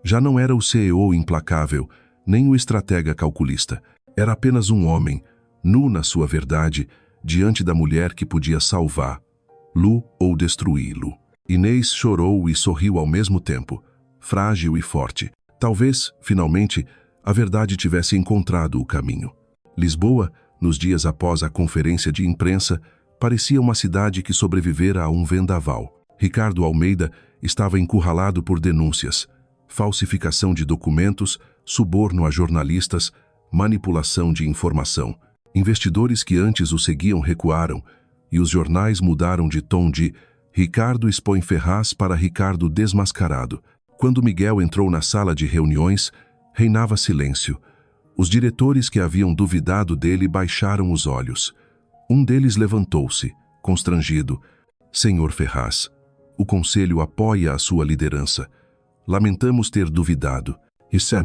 Já não era o CEO implacável, nem o estratega calculista. Era apenas um homem, nu na sua verdade, diante da mulher que podia salvá-lo ou destruí-lo. Inês chorou e sorriu ao mesmo tempo, frágil e forte. Talvez, finalmente, a verdade tivesse encontrado o caminho. Lisboa, nos dias após a conferência de imprensa, parecia uma cidade que sobrevivera a um vendaval. Ricardo Almeida estava encurralado por denúncias, falsificação de documentos, suborno a jornalistas, manipulação de informação. Investidores que antes o seguiam recuaram, e os jornais mudaram de tom de Ricardo expõe Ferraz para Ricardo desmascarado. Quando Miguel entrou na sala de reuniões, reinava silêncio. Os diretores que haviam duvidado dele baixaram os olhos. Um deles levantou-se, constrangido. Senhor Ferraz, o conselho apoia a sua liderança. Lamentamos ter duvidado. E Sam?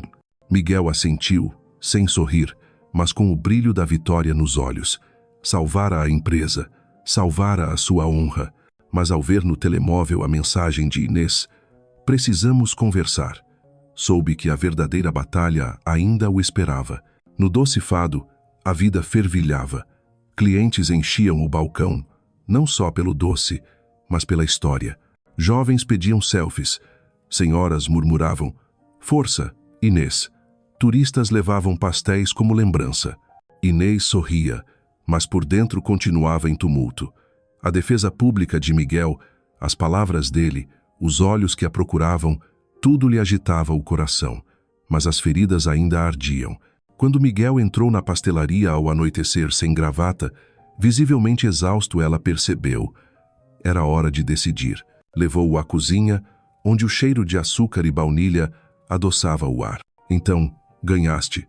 Miguel assentiu, sem sorrir, mas com o brilho da vitória nos olhos. Salvara a empresa, salvara a sua honra. Mas ao ver no telemóvel a mensagem de Inês, Precisamos conversar. Soube que a verdadeira batalha ainda o esperava. No doce fado, a vida fervilhava. Clientes enchiam o balcão, não só pelo doce, mas pela história. Jovens pediam selfies. Senhoras murmuravam: "Força, Inês." Turistas levavam pastéis como lembrança. Inês sorria, mas por dentro continuava em tumulto. A defesa pública de Miguel, as palavras dele, os olhos que a procuravam, tudo lhe agitava o coração. Mas as feridas ainda ardiam. Quando Miguel entrou na pastelaria ao anoitecer sem gravata, visivelmente exausto, ela percebeu. Era hora de decidir. Levou-o à cozinha, onde o cheiro de açúcar e baunilha adoçava o ar. "Então, ganhaste."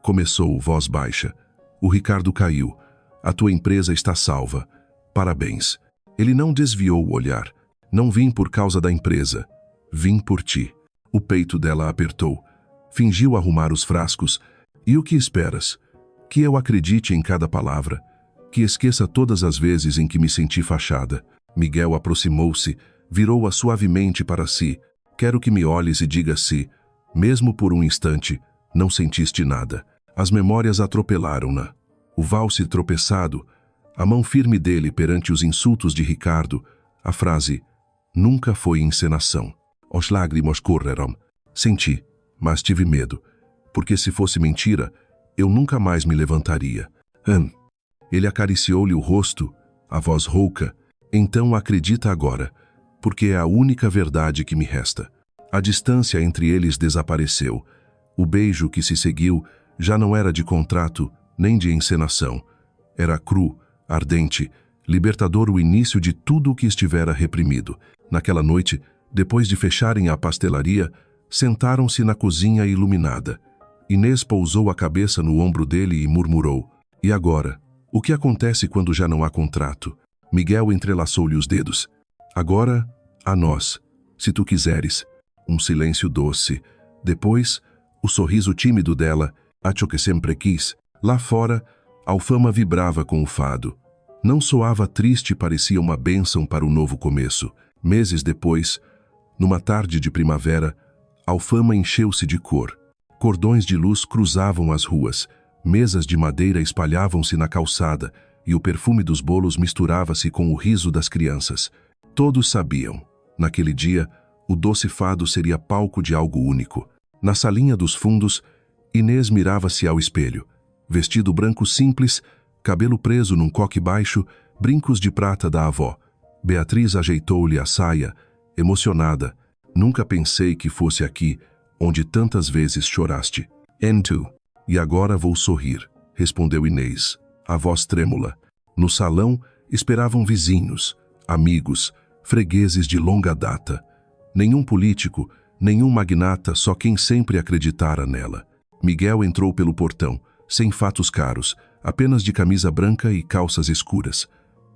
Começou, voz baixa. "O Ricardo caiu. A tua empresa está salva. Parabéns." Ele não desviou o olhar. "Não vim por causa da empresa. Vim por ti." O peito dela apertou. Fingiu arrumar os frascos. "E o que esperas? Que eu acredite em cada palavra. Que esqueça todas as vezes em que me senti fachada." Miguel aproximou-se, virou-a suavemente para si. "Quero que me olhes e digas se, mesmo por um instante, não sentiste nada." As memórias atropelaram-na. O valse tropeçado, a mão firme dele perante os insultos de Ricardo, a frase "nunca foi encenação." Os lágrimas correram. "Senti, mas tive medo, porque se fosse mentira, eu nunca mais me levantaria." Ele acariciou-lhe o rosto, a voz rouca. "Então acredita agora, porque é a única verdade que me resta." A distância entre eles desapareceu. O beijo que se seguiu já não era de contrato nem de encenação. Era cru, ardente, libertador, o início de tudo o que estivera reprimido. Naquela noite, depois de fecharem a pastelaria, sentaram-se na cozinha iluminada. Inês pousou a cabeça no ombro dele e murmurou: "E agora? O que acontece quando já não há contrato?" Miguel entrelaçou-lhe os dedos. "Agora, a nós, se tu quiseres." Um silêncio doce. Depois, o sorriso tímido dela, "Acho que sempre quis." Lá fora, Alfama vibrava com o fado. Não soava triste, parecia uma bênção para o novo começo. Meses depois, numa tarde de primavera, Alfama encheu-se de cor. Cordões de luz cruzavam as ruas, mesas de madeira espalhavam-se na calçada e o perfume dos bolos misturava-se com o riso das crianças. Todos sabiam, naquele dia, o doce fado seria palco de algo único. Na salinha dos fundos, Inês mirava-se ao espelho. Vestido branco simples, cabelo preso num coque baixo, brincos de prata da avó. Beatriz ajeitou-lhe a saia, emocionada. "Nunca pensei que fosse aqui, onde tantas vezes choraste." "Entu, e agora vou sorrir", respondeu Inês, a voz trêmula. No salão esperavam vizinhos, amigos, fregueses de longa data. Nenhum político, nenhum magnata, só quem sempre acreditara nela. Miguel entrou pelo portão, sem fatos caros, apenas de camisa branca e calças escuras.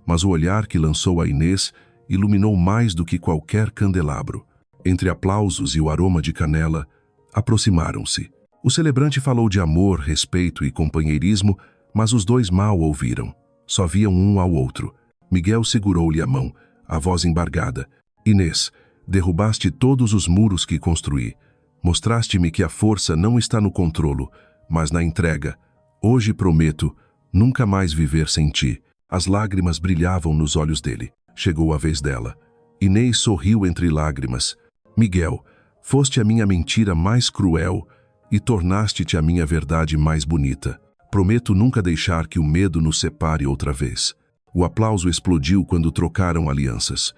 Mas o olhar que lançou a Inês iluminou mais do que qualquer candelabro. Entre aplausos e o aroma de canela, aproximaram-se. O celebrante falou de amor, respeito e companheirismo, mas os dois mal ouviram. Só viam um ao outro. Miguel segurou-lhe a mão, a voz embargada. "Inês, derrubaste todos os muros que construí. Mostraste-me que a força não está no controlo, mas na entrega. Hoje prometo nunca mais viver sem ti." As lágrimas brilhavam nos olhos dele. Chegou a vez dela. Inês sorriu entre lágrimas. "Miguel, foste a minha mentira mais cruel e tornaste-te a minha verdade mais bonita. Prometo nunca deixar que o medo nos separe outra vez." O aplauso explodiu quando trocaram alianças.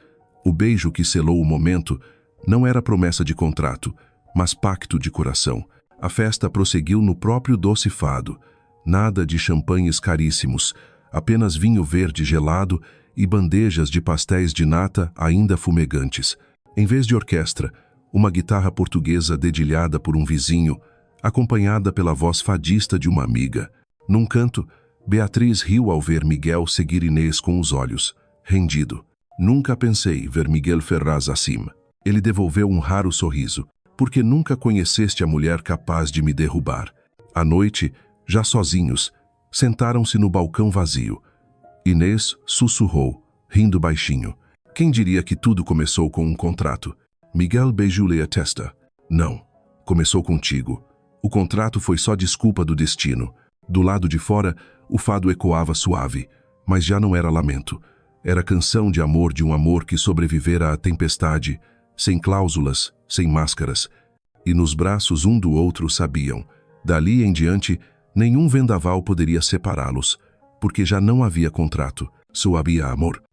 O beijo que selou o momento não era promessa de contrato, mas pacto de coração. A festa prosseguiu no próprio doce fado. Nada de champanhes caríssimos, apenas vinho verde gelado e bandejas de pastéis de nata ainda fumegantes. Em vez de orquestra, uma guitarra portuguesa dedilhada por um vizinho, acompanhada pela voz fadista de uma amiga. Num canto, Beatriz riu ao ver Miguel seguir Inês com os olhos, rendido. "Nunca pensei ver Miguel Ferraz assim." Ele devolveu um raro sorriso. "Porque nunca conheceste a mulher capaz de me derrubar." À noite, já sozinhos, sentaram-se no balcão vazio. Inês sussurrou, rindo baixinho. "Quem diria que tudo começou com um contrato?" Miguel beijou-lhe a testa. Não. Começou contigo. O contrato foi só desculpa do destino. Do lado de fora, o fado ecoava suave, mas já não era lamento. Era canção de amor, de um amor que sobrevivera à tempestade, sem cláusulas, sem máscaras. E nos braços um do outro sabiam. Dali em diante, nenhum vendaval poderia separá-los, porque já não havia contrato, só havia amor.